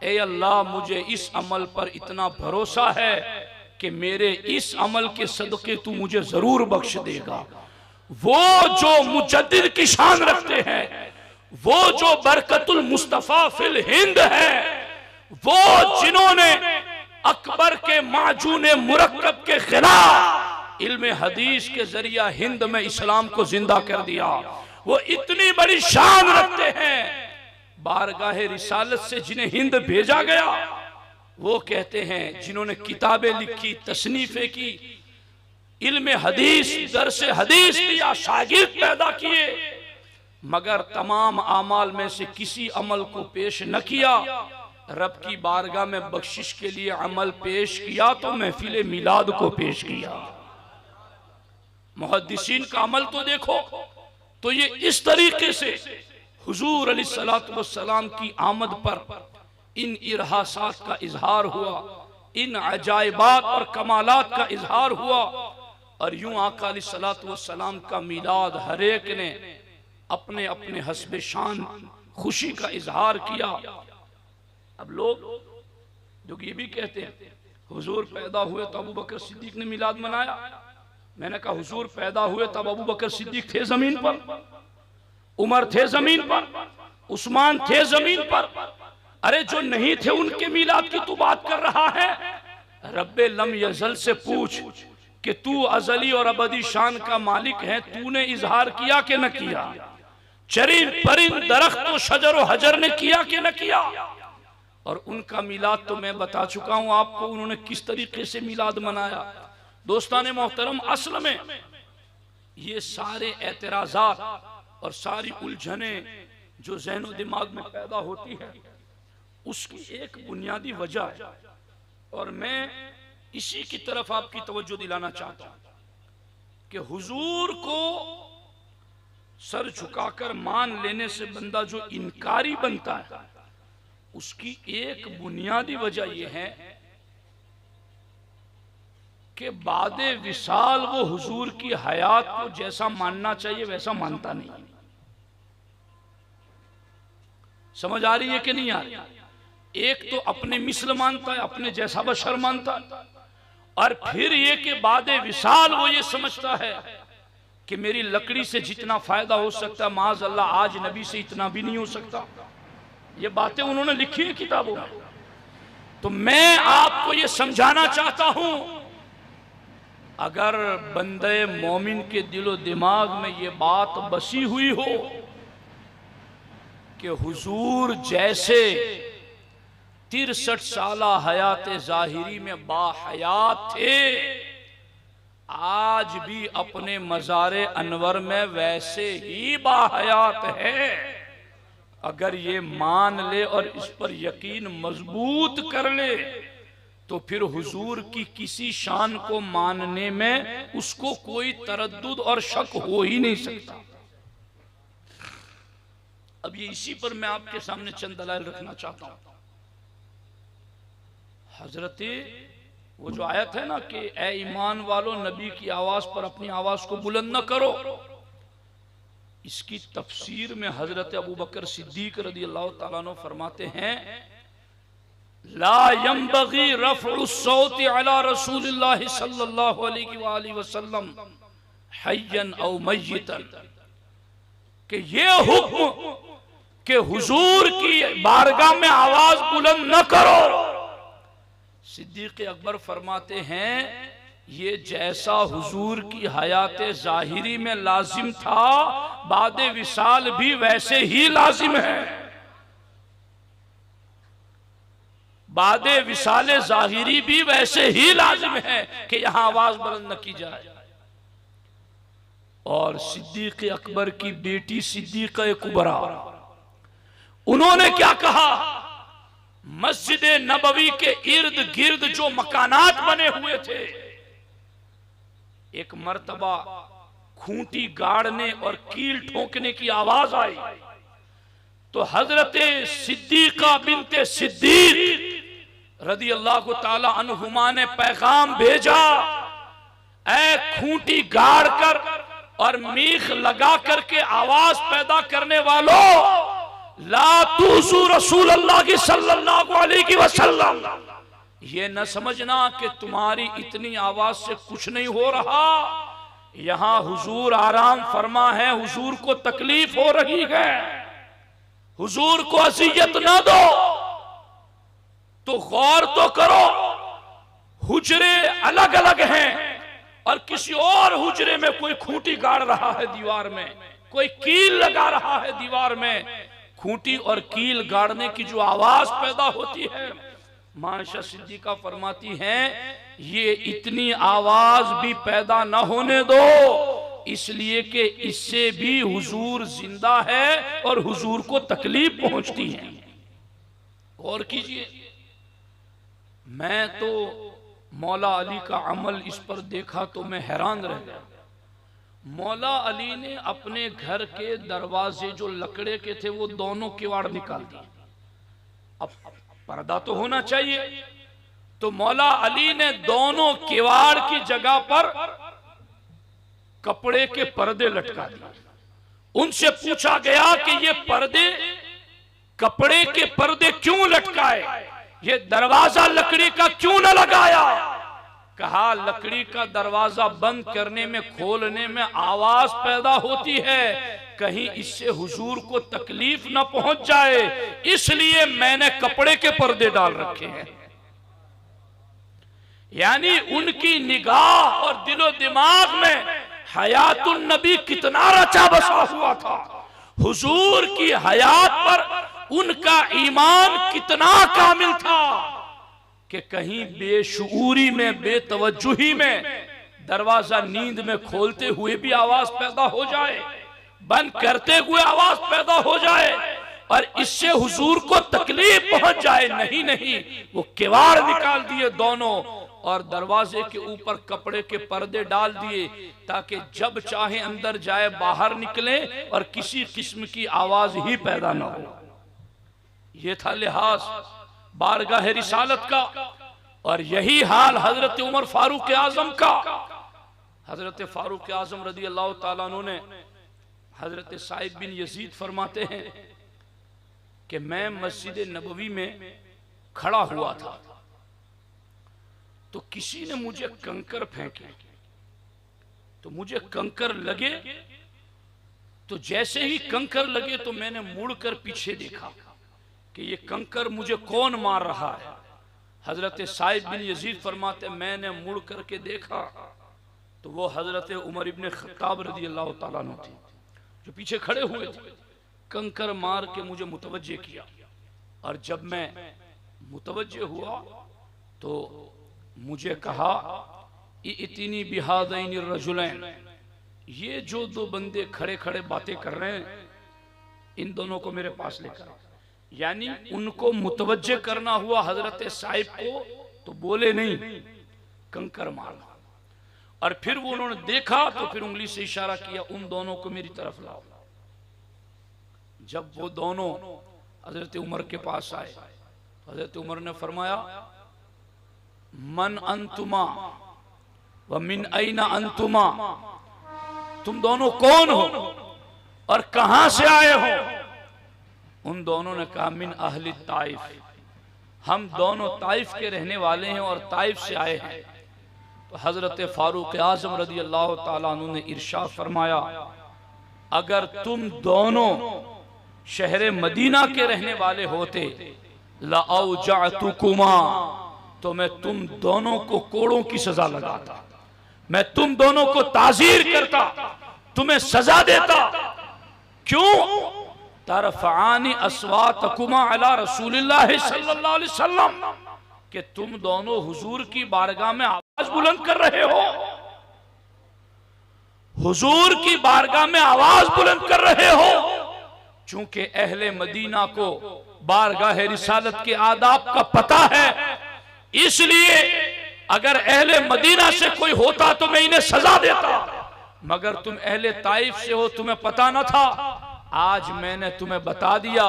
ए अल्लाह मुझे इस अमल पर इतना भरोसा है कि मेरे इस अमल के सदक़े तू मुझे जरूर बख्श देगा। वो जो मुजद्दिद की शान रखते हैं, वो जो बरकतुल मुस्तफा फिल हिंद है, वो जिन्होंने अकबर के माजून मुरक्कब के खिलाफ इल्म हदीस के जरिया हिंद में इस्लाम को जिंदा कर दिया, वो इतनी बड़ी शान रखते हैं। बारगाहे रिसालत से जिन्हें हिंद भेजा गया, वो कहते हैं जिन्होंने किताबें लिखी, तसनीफे की, इल्म हदीस, दरस हदीस दिया, शागिर्द पैदा किए, मगर तमाम आमाल में से किसी अमल को पेश न किया। रब की बारगाह में बख्शिश के लिए अमल पेश किया तो महफिल मिलाद को पेश किया। मुहद्दिसीन का अमल तो देखो, तो ये इस तरीके से हुजूर अलैहिस्सलातु वस्सलाम की आमद पर इन इरहासात का इजहार हुआ, इन अजायबात और कमालात का इजहार हुआ। और यूं आका अलैहिस्सलातु वस्सलाम का मीलाद हर एक ने अपने अपने हस्बे शान खुशी का इजहार किया। अब लोग जो ये भी कहते हैं हुजूर पैदा हुए तो अबू बकर सिद्दीक ने मिलाद मनाया। मैंने कहा हुजूर पैदा हुए तब अबू बकर सिद्दीक थे जमीन पर, उमर थे जमीन पर, उस्मान थे जमीन पर। अरे जो नहीं थे उनके मिलाद की तू बात कर रहा है। रब्बे लम यजल से पूछ कि तू अजली और अबदी शान का मालिक है, तूने इजहार किया कि न किया? चरिंद परिंद दरख्त तो शजर और हजर ने किया कि न किया? और उनका मिलाद तो मैं बता चुका हूं आपको, उन्होंने किस तरीके से मिलाद मनाया। दोस्ताने मोहतरम, असल में ये सारे एतराजात और सारी उलझने जो ज़हन दिमाग में पैदा होती है, उसकी एक बुनियादी वजह है, और मैं इसी की तरफ आपकी तवज्जो दिलाना चाहता हूं कि हुजूर को सर झुकाकर मान लेने से बंदा जो इनकारी बनता है, उसकी एक बुनियादी वजह यह है कि बादे विसाल वो हुजूर की हयात को जैसा मानना चाहिए वैसा मानता नहीं। समझ आ रही है कि नहीं आ रही? एक तो अपने मिसल मानता है, अपने जैसा बशर मानता है, और फिर ये कि बादे विसाल वो ये समझता है कि मेरी लकड़ी से जितना फायदा हो सकता है माज़ अल्लाह आज नबी से इतना भी नहीं हो सकता। ये बातें उन्होंने लिखी है किताबों में। तो मैं आपको ये समझाना चाहता हूं, अगर बंदे मोमिन के दिलो दिमाग में ये बात बसी हुई हो कि हुजूर जैसे 63 साला हयात ज़ाहिरी में बाहयात थे, आज भी अपने मज़ारे अनवर में वैसे ही बाहयात है, अगर ये मान ले और इस पर यकीन मजबूत कर ले तो फिर हुजूर की किसी शान को मानने में उसको कोई तरद्दुद और शक हो ही नहीं सकता। अब ये इसी पर मैं आपके सामने चंद दलाइल रखना चाहता हूं। हजरत वो जो आयत है ना कि ए ईमान वालों नबी की आवाज पर अपनी आवाज को बुलंद न करो, इसकी तफसीर में हजरत अबू बकर सिद्दीक रज़ियल्लाहु ताला अन्हु फरमाते हैं, ला यंबगी रफ़उस सौति अला रसूलिल्लाह सल्लल्लाहु अलैहि वसल्लम हय्यन औ मय्यितन, कि ये हुक्म कि हुजूर की बारगाह में आवाज बुलंद न करो, सिद्दीक अकबर फरमाते हैं ये जैसा हुजूर की हयात ज़ाहिरी में लाजिम था बादे विसाल भी वैसे ही लाजिम है। बादे विसाल ज़ाहिरी भी वैसे ही लाजिम है कि यहां आवाज बुलंद न की जाए। और सिद्दीक अकबर की बेटी सिद्दीक़ कुबरा, उन्होंने क्या कहा, मस्जिद नबवी के इर्द गिर्द जो मकानात बने हुए थे, एक मर्तबा खूंटी गाड़ने और कील ठोकने की आवाज आई। तो हजरत सिद्दीका बिनते सिद्दीक रदी अल्लाह ताला अन्हुमा ने पैगाम भेजा, ऐ खूंटी गाड़ कर और मीख लगा करके आवाज पैदा करने वालों, ला तुसू रसूल अल्लाह की सल्लल्लाहु अलैहि वसल्लम, ये न समझना कि तुम्हारी इतनी आवाज से कुछ नहीं हो रहा, यहां हुजूर आराम फरमा है, हुजूर को तकलीफ हो रही है, हुजूर को अजियत ना दो। तो गौर तो करो, हुजरे अलग अलग हैं और किसी और हुजरे में कोई खूंटी गाड़ रहा है दीवार में, कोई कील लगा रहा है दीवार में। खूंटी और कील गाड़ने की जो आवाज पैदा होती है, माशा सिद्दीका फरमाती हैं, ये इतनी आवाज भी पैदा न होने दो, इसलिए कि इससे भी हुजूर जिंदा है और हुजूर को तकलीफ पहुंचती है। गौर कीजिए, मैं तो मौला अली का अमल इस पर देखा तो मैं हैरान रह गया। मौला अली ने अपने घर के दरवाजे जो लकड़े के थे वो दोनों किवाड़ निकाल दिए। अब पर्दा तो होना चाहिए, तो मौला अली ने दोनों किवाड़ की जगह पर कपड़े के पर्दे लटका दिए। उनसे पूछा गया कि ये पर्दे, कपड़े के पर्दे क्यों लटकाए, ये दरवाजा लकड़ी का क्यों न लगाया? कहा, लकड़ी का दरवाजा बंद करने में, खोलने में आवाज पैदा होती है, कहीं इससे हुजूर को तकलीफ न पहुंच जाए, इसलिए मैंने कपड़े के पर्दे डाल रखे हैं। यानी उनकी निगाह और दिलो दिमाग में हयातुन नबी कितना रचा बसा हुआ था, हुजूर की हयात पर उनका ईमान कितना कामिल था कि कहीं बेशऊरी में, बेतवज्जुही में दरवाजा नींद में खोलते हुए भी आवाज पैदा हो जाए, बंद करते हुए आवाज पैदा हो जाए और इससे हुजूर को तकलीफ पहुंच जाए। नहीं नहीं, वो किवाड़ निकाल दिए दोनों और दरवाजे के ऊपर कपड़े के पर्दे डाल दिए ताकि जब चाहे अंदर जाए, बाहर निकले और किसी किस्म की आवाज ही पैदा ना हो। ये था लिहाज बारगाह रिसालत का। और यही हाल हजरत उमर फारूक आजम का। हजरत फारूक आजम रदी अल्लाह ताला अन्हु ने, हजरत साइब बिन यजीद फरमाते हैं कि मैं मस्जिद नबवी में खड़ा हुआ था तो किसी ने मुझे कंकर फेंके, तो मुझे कंकर लगे, तो जैसे ही कंकर लगे तो मैंने मुड़कर पीछे देखा कि ये कंकर मुझे कौन मार रहा है। हजरत साइब बिन यजीद फरमाते, मैंने मुड़ करके देखा तो वो हजरत उमर इब्ने खत्ताब रदी अल्लाह ताला अन्हु थे, जो पीछे खड़े हुए थे। कंकर मार के मुझे मुतवज्जे किया और जब मैं मुतवज्जे हुआ तो मुझे कहा, इतनी बिहादैन रजुलैन, ये जो दो बंदे खड़े खड़े बातें कर रहे हैं, इन दोनों को मेरे पास लेकर। यानी उनको मुतवज्जे करना हुआ हजरत साहिब को, तो बोले नहीं, कंकर मारना। और फिर वो उन्होंने देखा तो फिर उंगली से इशारा किया, उन दोनों को मेरी तरफ लाओ। जब वो दोनों हजरत उमर के पास आए, हजरत उमर ने फरमाया, मन अंतुमा व मिन ऐना अंतुमा, तुम दोनों कौन हो और कहां से आए हो? उन दोनों ने कहा, मिन अहली ताइफ, हम दोनों ताइफ के रहने वाले हैं और ताइफ से आए हैं। तो हजरत फारूक आजम रदी अल्लाह ताला अन्हु ने इरशाद फरमाया, अगर तुम दोनों शहर मदीना के रहने वाले होते, लअौजअतुकुमा, तो मैं तुम दोनों को कोड़ों की सजा लगाता, मैं तुम दोनों को ताजीर करता, तुम्हें सजा देता। क्यों? तरफ़ानी अस्वातकुमा अला रसूलिल्लाह सल्लल्लाहु अलैहि वसल्लम, कि तुम दोनों हुजूर की बारगाह में आवाज बुलंद कर रहे हो, हुजूर की बारगाह में आवाज बुलंद कर रहे हो। चूंकि अहले मदीना को बारगाह रिसालत के आदाब का पता है, इसलिए अगर अहले मदीना से कोई होता तो मैं इन्हें सजा देता, मगर तुम अहले ताइफ से हो, तुम्हें पता न था, आज मैंने तुम्हें बता दिया,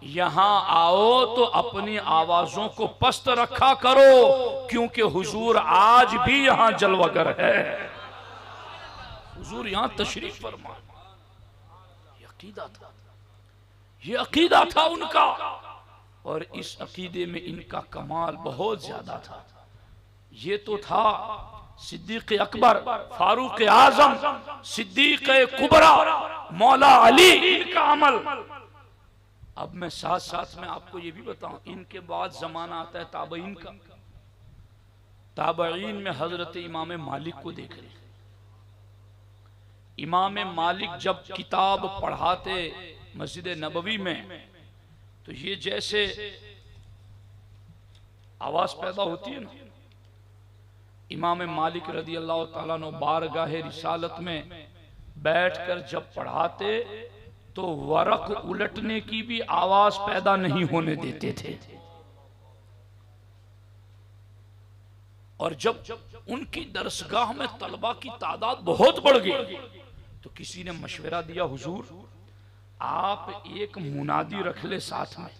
यहां आओ तो अपनी आवाजों को पस्त रखा करो, क्योंकि हुजूर आज भी यहां जलवागर है। हुजूर यहां तशरीफ फरमा। ये अकीदा था, ये अकीदा था उनका, और इस अकीदे में इनका कमाल बहुत ज्यादा था। ये तो था सिद्दीक अकबर, फारूक आजम, सिद्दीक कुबरा, मौला अली, इनका अमल। अब मैं साथ साथ में आपको ये भी बताऊं, इनके बाद जमाना आता है ताबईन का। ताबईन में हजरत इमाम मालिक को देख रहे। इमाम मालिक जब किताब पढ़ाते मस्जिद नबवी में, तो ये जैसे आवाज पैदा होती है ना, इमाम मालिक रदी अल्लाह ताला अन्हु बारगाह रिसालत में बैठकर जब पढ़ाते तो वरक उलटने की भी आवाज पैदा नहीं होने देते थे। और जब उनकी दरसगाह में तलबा की तादाद बहुत बढ़ गई, तो किसी ने मशवरा दिया, हुजूर आप एक मुनादी रख ले साथ में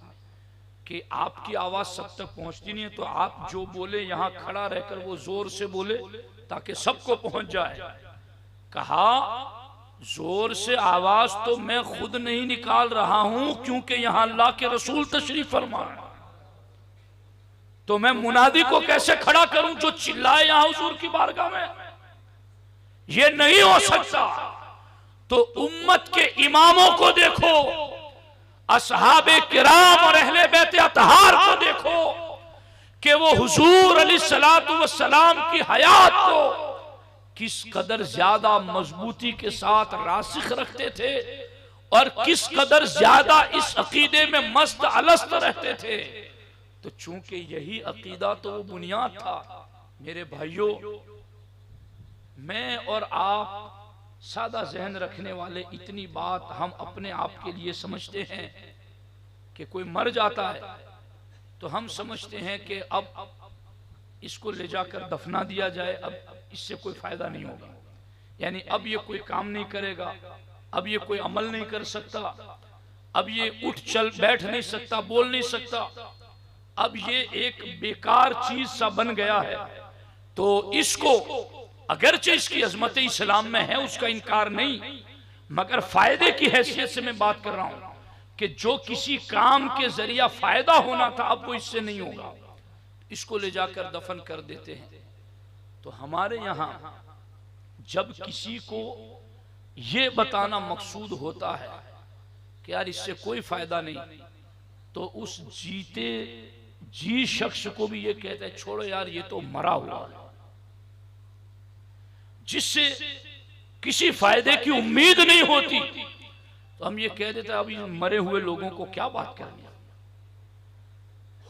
कि आपकी आवाज सब तक पहुंचती नहीं है, तो आप जो बोले यहां खड़ा रहकर वो जोर से बोले ताकि सबको पहुंच जाए। कहा जोर से आवाज तो मैं खुद नहीं निकाल रहा हूं, क्योंकि यहां अल्लाह के रसूल तशरीफ फरमा है, तो मैं मुनादी को कैसे खड़ा करूं जो चिल्लाए यहां हुजूर की बारगाह में? ये नहीं हो सकता। तो उम्मत के इमामों को देखो, असहाबे किराम और अहले बैत अतहार को देखो कि वो हुजूर अलैहिस्सलातु वस्सलाम की हयात को किस कदर ज्यादा मजबूती के साथ रासिख रखते थे और किस कदर ज्यादा इस अकीदे में मस्त अलस्त रहते थे। तो चूंकि यही अकीदा तो वो बुनियाद था। मेरे भाइयों, मैं और आप सादा जहन रखने वाले इतनी बात हम अपने आप के लिए समझते हैं कि कोई मर जाता है तो हम समझते हैं कि अब इसको ले जाकर दफना दिया जाए, अब इससे कोई फायदा नहीं होगा, यानी अब ये कोई काम नहीं करेगा, अब ये कोई अमल नहीं कर सकता, अब ये उठ चल बैठ नहीं सकता, बोल नहीं सकता, अब ये एक बेकार चीज सा बन गया है। तो इसको अगरचे इसकी अजमत इस्लाम में है, उसका इनकार नहीं, मगर फायदे की हैसियत से मैं बात कर रहा हूं कि जो किसी काम के जरिया फायदा होना था अब वो इससे नहीं होगा, इसको ले जाकर दफन कर देते हैं। तो हमारे यहां जब किसी को ये बताना मकसूद होता है कि यार इससे कोई फायदा नहीं, तो उस जीते जी शख्स को भी ये कहते हैं छोड़ो यार ये तो मरा हुआ है, जिससे किसी फायदे की उम्मीद नहीं होती, तो हम ये कह देते हैं अब इन मरे हुए लोगों को क्या बात करनी।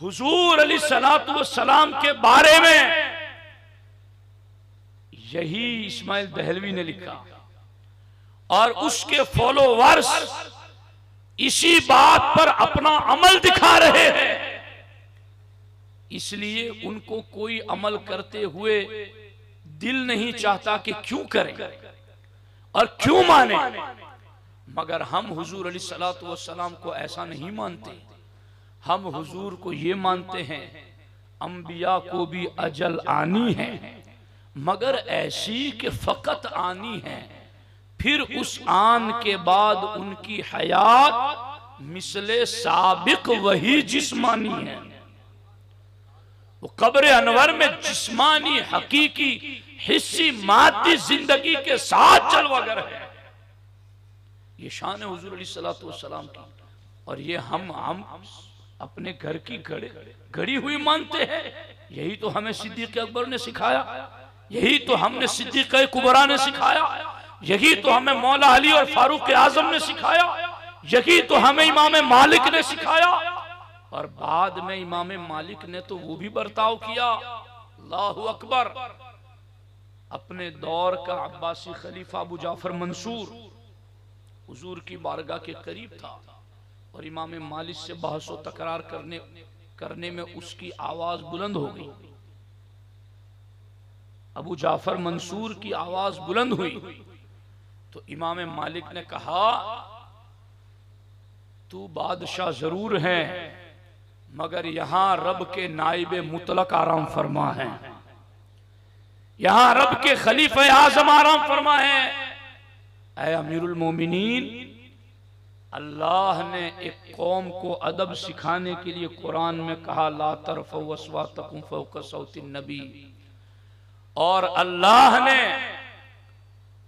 हुजूर अलैहिस्सलातु वस्सलाम के बारे में यही इस्माइल दहलवी ने लिखा और उसके फॉलोवर्स इसी बात पर अपना अमल दिखा रहे हैं, इसलिए उनको कोई अमल करते हुए दिल नहीं चाहता कि क्यों करें और क्यों माने। मगर हम हुजूर अलैहिस्सलातु वस्सलाम को ऐसा नहीं मानते, हम हुजूर को ये मानते हैं अंबिया को भी अजल आनी है, मगर ऐसी कि फकत आनी है, फिर उस आन के बाद उनकी हयात मिसले साबिक वही जिस्मानी है। वो कब्र अनवर में जिस्मानी हकीकी हिस्सी मादी जिंदगी के साथ चलवागर है। ये शान है हुजूर अलैहिस्सलातु वस्सलाम की, और ये हम अपने घर की घड़ी हुई मानते हैं। यही तो हमें सिद्दीक अकबर ने सिखाया, यही तो हमने सिद्दीक कुबरा ने सिखाया, यही तो हमें मौला अली और फारूक आजम ने सिखाया, यही तो हमें इमाम मालिक ने सिखाया, और बाद में इमाम मालिक ने तो वो भी बर्ताव किया। अल्लाहु अकबर। अपने दौर का अब्बासी खलीफा अबू जाफर मंसूर हुजूर की बारगाह के करीब था और इमाम मालिक से बहस व तकरार करने में उसकी आवाज बुलंद हो गई। अबू जाफर मंसूर की आवाज बुलंद हुई तो इमाम मालिक ने कहा तू बादशाह जरूर है मगर यहां रब के नाइब मुतलक आराम फरमा है, यहां रब के खलीफे आजम आराम फरमा है। ऐ अमीरुल मोमिनीन, अल्लाह ने एक कौम को अदब सिखाने के लिए कुरान में कहा ला तरफ़उ अस्वातकुम फ़ौक़ सौतिन नबी, और अल्लाह ने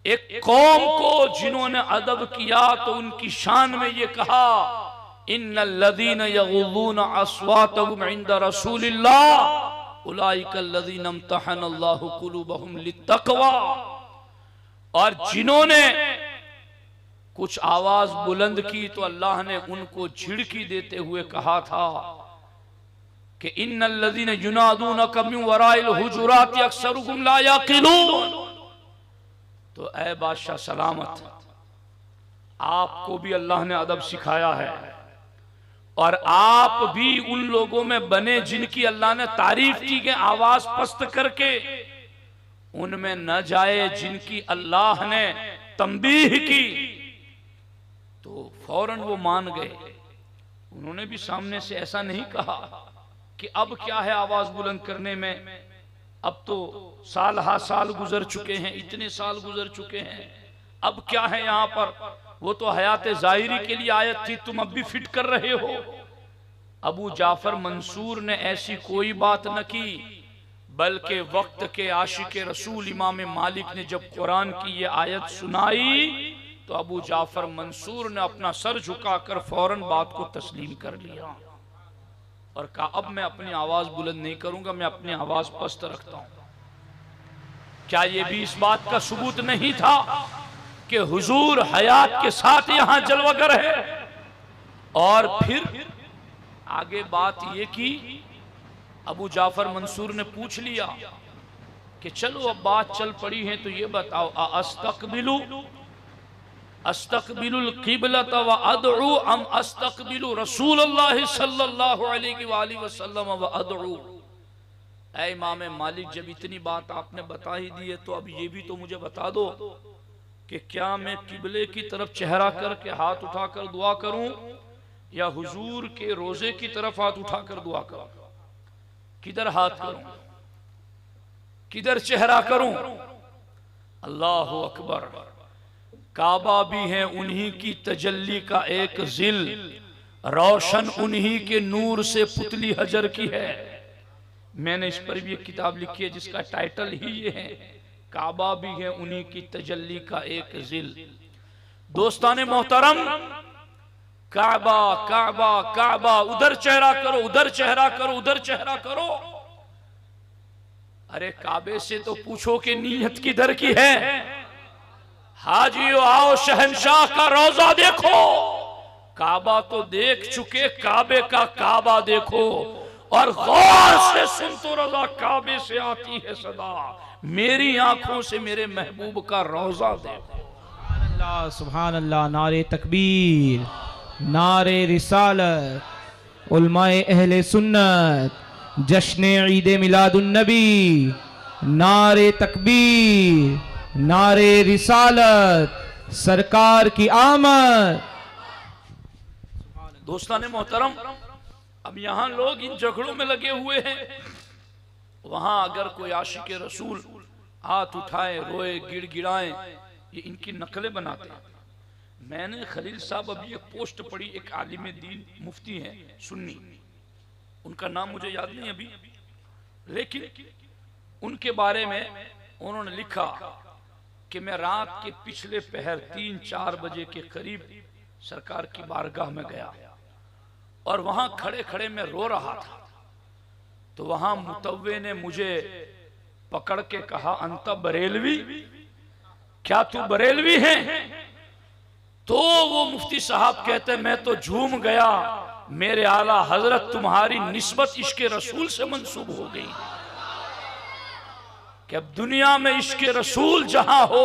एक कौम को जिन्होंने अदब किया तो उनकी शान में ये कहा इन्नल्लज़ीना यग़ुज़्ज़ूना अस्वातहुम इंद रसूलिल्लाह उलाइकल्लज़ीना इम्तहनल्लाहु क़ुलूबहुम लित्तक़वा, और जिन्होंने कुछ आवाज बुलंद की तो अल्लाह ने उनको झिड़की देते हुए कहा था कि इन्नल्लज़ीना युनादूनका मिन वराइल हुजुराति अक्सरुहुम ला याक़िलून। तो ऐ बादशाह सलामत, आपको भी अल्लाह ने अदब सिखाया है और आप भी उन लोगों में बने जिनकी अल्लाह ने तारीफ की कि आवाज पस्त करके उनमें न जाए, जिनकी अल्लाह ने तंबीह की तो फौरन वो मान गए। उन्होंने भी सामने से ऐसा नहीं कहा कि अब क्या है आवाज बुलंद करने में, अब तो साल हा साल गुजर चुके हैं, इतने साल गुजर चुके हैं, अब क्या है यहाँ पर, वो तो हयात जाहिरी के लिए आयत थी, तुम अब भी फिट कर रहे हो। अबू जाफर मंसूर ने ऐसी कोई बात न की, बल्कि वक्त के आशिक रसूल इमाम मालिक ने जब कुरान की ये आयत सुनाई तो अबू जाफर मंसूर ने अपना सर झुकाकर फौरन बात को तस्लीम कर लिया और कहा अब मैं अपनी आवाज बुलंद नहीं करूंगा, मैं अपनी आवाज पस्त रखता हूं। क्या यह भी इस बात का सबूत नहीं था कि हुजूर हयात के साथ यहां जलवागर है? और फिर आगे बात यह की, अबू जाफर मंसूर ने पूछ लिया कि चलो अब बात चल पड़ी है तो ये बताओ अस्तकबिलुल क़िबलत व अदउ अम अस्तकबिलु रसूलुल्लाह सल्लल्लाहु अलैहि वसल्लम व अदउ। ऐ इमाम मालिक, जब इतनी बात आपने बता ही दी है तो अब ये भी तो मुझे बता दो कि क्या मैं किबले की तरफ चेहरा करके हाथ उठाकर दुआ करूं या हुजूर के रोजे की तरफ हाथ उठाकर दुआ करूं? किधर हाथ करूं, किधर चेहरा करूं? अल्लाहु अकबर। काबा भी है उन्हीं की तजल्ली का एक जिल, रोशन उन्हीं के नूर से पुतली हजर की है। मैंने इस पर भी एक किताब लिखी है जिसका टाइटल ही ये है, काबा भी है उन्हीं की तजल्ली का एक जिल। दोस्ताने मोहतरम, काबा काबा काबा, उधर चेहरा करो, उधर चेहरा करो, उधर चेहरा करो। अरे काबे से तो पूछो कि नीयत किधर की है। हाजियो आओ शहंशाह का रोजा देखो, काबा तो देख चुके, काबे का काबा देखो और गौर से सुन तो रजा काबे से आती है सदा, मेरी आंखों से मेरे महबूब का रोजा देखो। सुभान अल्लाह, नारे तकबीर, नारे रिसालत, उलमाए अहले सुन्नत, जश्न ईद मिलादुन नबी, नारे तकबीर, नारे रिसालत, सरकार की आमद। दोस्ताने मोहतरम, अब यहाँ लोग इन झगड़ों में लगे हुए हैं, वहां अगर कोई आशिक रसूल हाथ उठाए, रोए, गिड़गिड़ाए, ये इनकी नकलें बनाते हैं। मैंने खलील साहब अभी एक पोस्ट पढ़ी, एक आलिम दीन मुफ्ती हैं सुन्नी, उनका नाम मुझे याद नहीं अभी, लेकिन उनके बारे में उन्होंने लिखा कि मैं रात के पिछले पहर 3-4 बजे के करीब सरकार की बारगाह में गया और वहां खड़े खड़े मैं रो रहा था। तो वहां मुतव्वे ने मुझे पकड़ के कहा, अंत बरेलवी, क्या तू बरेलवी है? तो वो मुफ्ती साहब कहते मैं तो झूम गया, मेरे आला हजरत तुम्हारी निस्बत इश्क रसूल से मंसूब हो गई कि अब दुनिया में इश्क रसूल जहां हो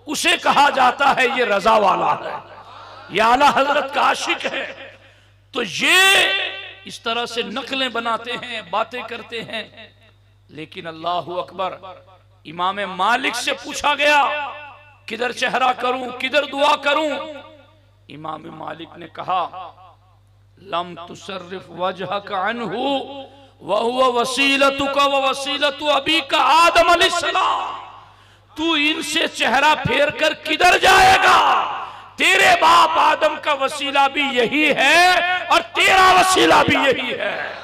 उसे कहा जाता है ये रजा वाला है, ये आला हजरत का आशिक है। तो ये इस तरह से नकलें बनाते हैं, बातें करते हैं। लेकिन अल्लाहु अकबर, इमाम मालिक से पूछा गया किधर चेहरा करूं, किधर दुआ करूं? इमाम मालिक ने कहा लम तुसर्रिफ वजहक अन्हु व हुवा वसीलतुका व वसीलतु अबीका आदम अलैहिस्सलाम। तू इनसे चेहरा फेर कर किधर जाएगा? तेरे बाप आदम का वसीला भी यही है और तेरा वसीला भी यही है।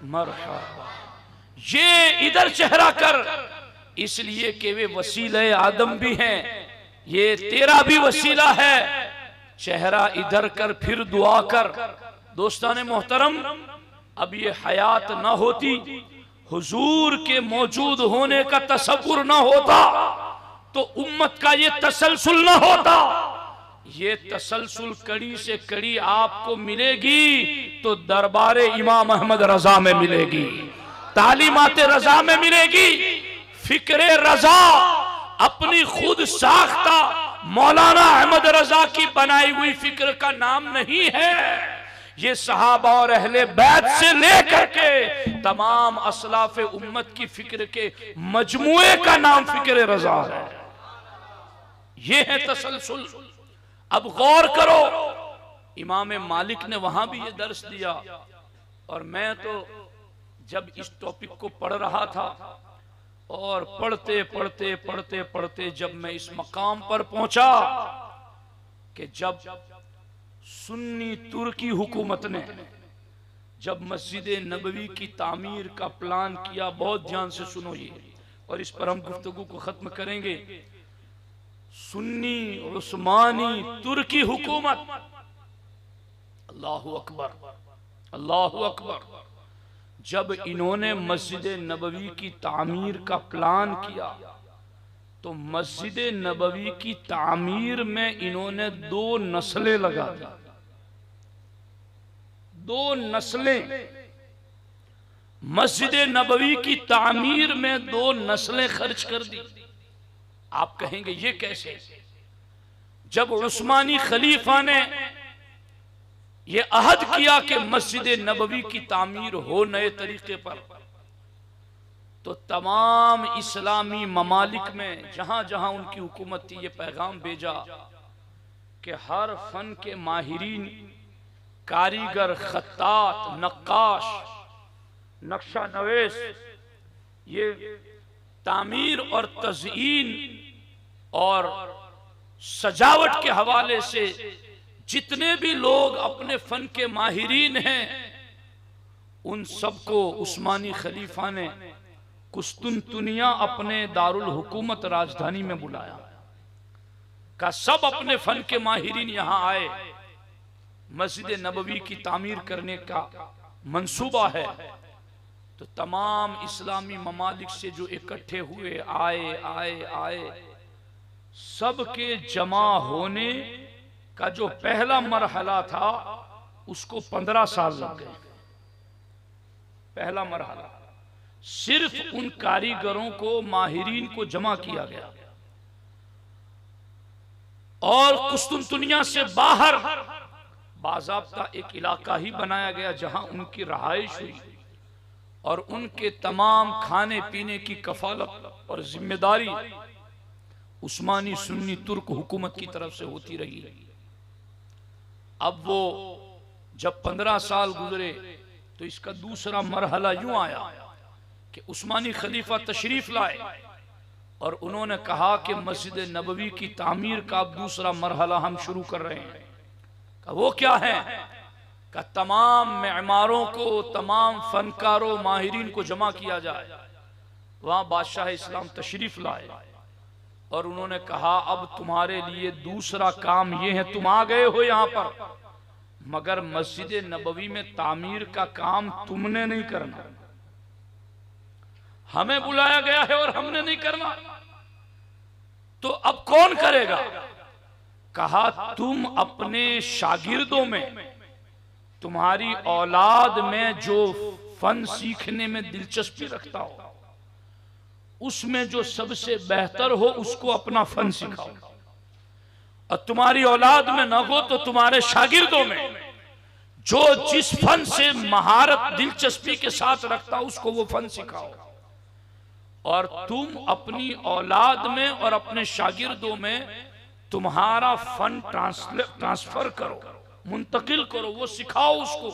मरहबा। ये इधर चेहरा कर, इसलिए कि वे वसीले आदम भी हैं, ये तेरा भी वसीला है। चेहरा इधर कर, फिर दुआ कर। दोस्ताने मोहतरम, अब ये हयात ना होती, हुजूर के मौजूद होने का तसव्वुर ना होता, तो उम्मत का ये तसलसल ना होता। ये तसलसल कड़ी से कड़ी आपको मिलेगी तो दरबारे इमाम अहमद रजा में मिलेगी, तालीमात रजा में मिलेगी। फिक्रे रजा अपनी खुद साख्ता मौलाना अहमद रजा की बनाई हुई फिक्र का नाम नहीं है। ये सहाबा और अहले बैत से लेकर के तमाम असलाफ उम्मत की फिक्र के मजमुए का नाम फिक्र रजा है। ये है तसलसल। अब गौर करो, इमाम मालिक ने वहां भी ये दर्स दिया, और मैं तो जब इस टॉपिक को पढ़ रहा था और पढ़ते पढ़ते पढ़ते पढ़ते जब मैं इस मकाम पर पहुंचा कि जब सुन्नी तुर्की हुकूमत ने जब मस्जिद नबवी की तामीर का प्लान किया, बहुत ध्यान से सुनो ये, और इस पर हम गुफ्तगू को खत्म करेंगे। सुन्नी उस्मानी तुर्की हुकूमत, अल्लाहु अकबर अल्लाहु अकबर, जब इन्होंने मस्जिद नबवी की तामीर का प्लान किया तो मस्जिद नबवी की तामीर में इन्होंने 2 नस्लें लगा दी। 2 नस्लें मस्जिद नबवी की तामीर में 2 नस्लें खर्च कर दी। आप कहेंगे ये कैसे? जब उस्मानी खलीफा ने ये अहद किया कि मस्जिद नबवी की तामीर हो नए तरीके पर, तो तमाम इस्लामी ममालिक में जहां जहां उनकी हुकूमत थी, ये पैगाम भेजा कि हर फन के माहिरीन, कारीगर, खत्तात, नक्काश, नक्शा नवेश, ये तामीर और तज़यीन और सजावट के हवाले से जितने भी लोग अपने फन के माहिरीन हैं, उन सबको उस्मानी खलीफा ने कुस्तुनतुनिया अपने दारुल हुकूमत राजधानी में बुलाया। का सब अपने फन के माहिरीन यहां आए, मस्जिद नबवी की तामीर करने का मंसूबा है। तो तमाम इस्लामी ममालिक से जो इकट्ठे हुए, आए आए आए, सबके जमा होने का जो पहला मरहला था उसको 15 साल लग गए। पहला मरहला सिर्फ उन कारीगरों को, माहिरीन को जमा किया गया और कुस्तुनतुनिया से बाहर बाज़ाब्ता एक इलाका ही बनाया गया जहां उनकी रहाइश हुई और उनके तमाम खाने पीने की कफालत और जिम्मेदारी उस्मानी सुन्नी तुर्क हुकूमत की तरफ से होती रही। अब वो जब 15 साल गुजरे तो इसका दूसरा मरहला यूं आया कि उस्मानी खलीफा तशरीफ लाए और उन्होंने कहा कि मस्जिद नबवी की तामीर का अब दूसरा मरहला हम शुरू कर रहे हैं। का वो क्या है? का तमाम मेमारों को, तमाम फनकारों, माहिरीन को जमा किया जाए। वहां बादशाह इस्लाम तशरीफ लाए और उन्होंने कहा अब तुम्हारे लिए दूसरा काम ये है, तुम आ गए हो यहाँ पर, मगर मस्जिद नबवी में तामीर का काम तुमने नहीं करना, हमें बुलाया गया है और हमने नहीं करना, तो अब कौन करेगा? कहा तुम अपने शागिर्दों में, तुम्हारी औलाद में जो फन सीखने में दिलचस्पी रखता हो, उसमें जो सबसे बेहतर हो उसको अपना फन सिखाओ, और तुम्हारी औलाद में न हो तो तुम्हारे शागिर्दों में जो जिस फन से महारत दिलचस्पी के साथ रखता उसको वो फन सिखाओ, और तुम अपनी औलाद में और अपने शागिर्दों में तुम्हारा फन ट्रांसफर करो, मुंतकिल करो, वो सिखाओ उसको।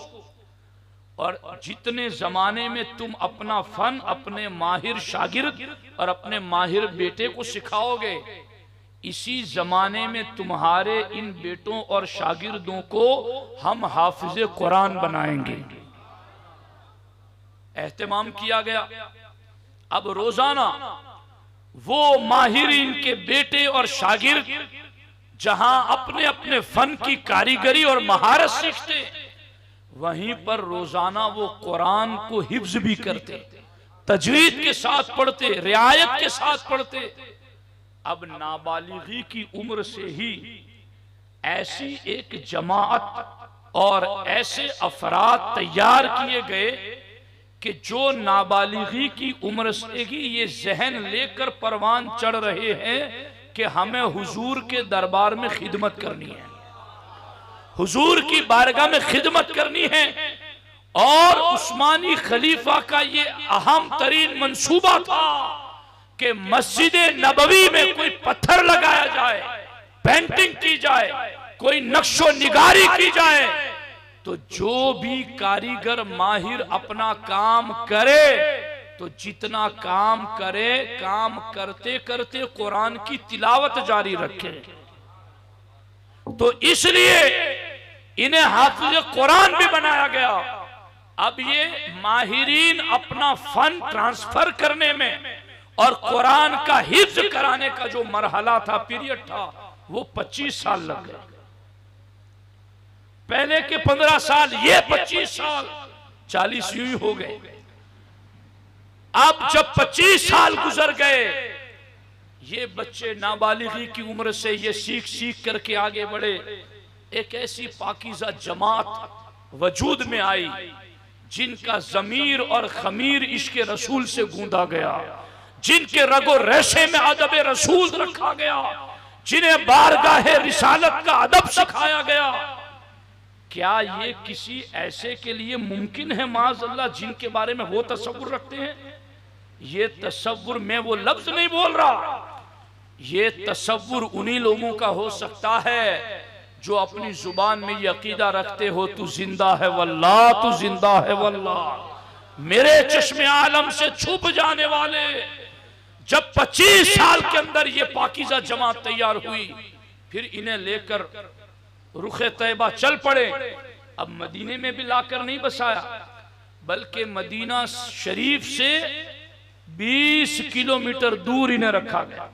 और जितने जमाने में तुम अपना फन अपने माहिर शागिर्द और अपने माहिर बेटे को सिखाओगे, इसी जमाने में तुम्हारे इन बेटों और शागिर्दों को हम हाफिज कुरान बनाएंगे। एहतमाम किया गया। अब रोजाना वो माहिरीन के बेटे और शागिर्द जहां अपने अपने फन की कारीगरी और महारत सीखते, वहीं पर रोजाना वो कुरान को हिफ्ज भी करते, तजवीद के साथ पढ़ते, रियायत के साथ पढ़ते। अब नाबालिगी की उम्र से ही ऐसी एक जमात और ऐसे अफराद तैयार किए गए कि जो नाबालिगी की उम्र से ही ये जहन लेकर परवान चढ़ रहे हैं कि हमें हुजूर के दरबार में खिदमत करनी है, हुजूर की बारगाह में खिदमत करनी है। और उस्मानी खलीफा का ये अहम तरीन मंसूबा था कि मस्जिद नबवी में कोई पत्थर लगाया जाए, पेंटिंग की जाए, कोई नक्शो निगारी की जाए, तो जो भी कारीगर माहिर अपना काम करे, तो जितना काम करे, काम करते करते कुरान की तिलावत जारी रखे। तो इसलिए इन्हें हाफिज कुरान भी बनाया गया। अब ये माहिरीन अपना फन ट्रांसफर करने में और कुरान का हिफ्ज कराने का जो मरहला था, पीरियड था, वो 25 साल लग गए। पहले के 15 साल, ये 25 साल, 40 यूं ही हो गए। अब जब 25 साल गुजर गए, ये बच्चे नाबालिगी की उम्र से ये सीख सीख करके आगे बढ़े। एक ऐसी पाकीज़ा जमात वजूद में आई जिनका ज़मीर और खमीर इश्क रसूल से गूंदा गया, जिनके रगो रेशे में अदब रसूल रखा गया, जिन्हें बारगाह रिसालत का अदब सिखाया गया। क्या ये किसी ऐसे के लिए मुमकिन है माज़अल्लाह जिनके बारे में वो तसव्वुर रखते हैं? ये तसव्वुर, मैं वो लफ्ज नहीं बोल रहा, ये तसव्वुर उन्हीं लोगों का हो सकता है जो अपनी जुबान में ये अकीदा रखते हो, तू जिंदा है वल्लाह, तू जिंदा है वल्लाह, मेरे चश्मे आलम से छुप जाने वाले। जब 25 साल के अंदर ये पाकीज़ा जमात तैयार हुई, फिर इन्हें लेकर रुखे तैयबा चल पड़े। अब मदीने में भी लाकर नहीं बसाया, बल्कि मदीना शरीफ से 20 किलोमीटर दूर इन्हें रखा गया।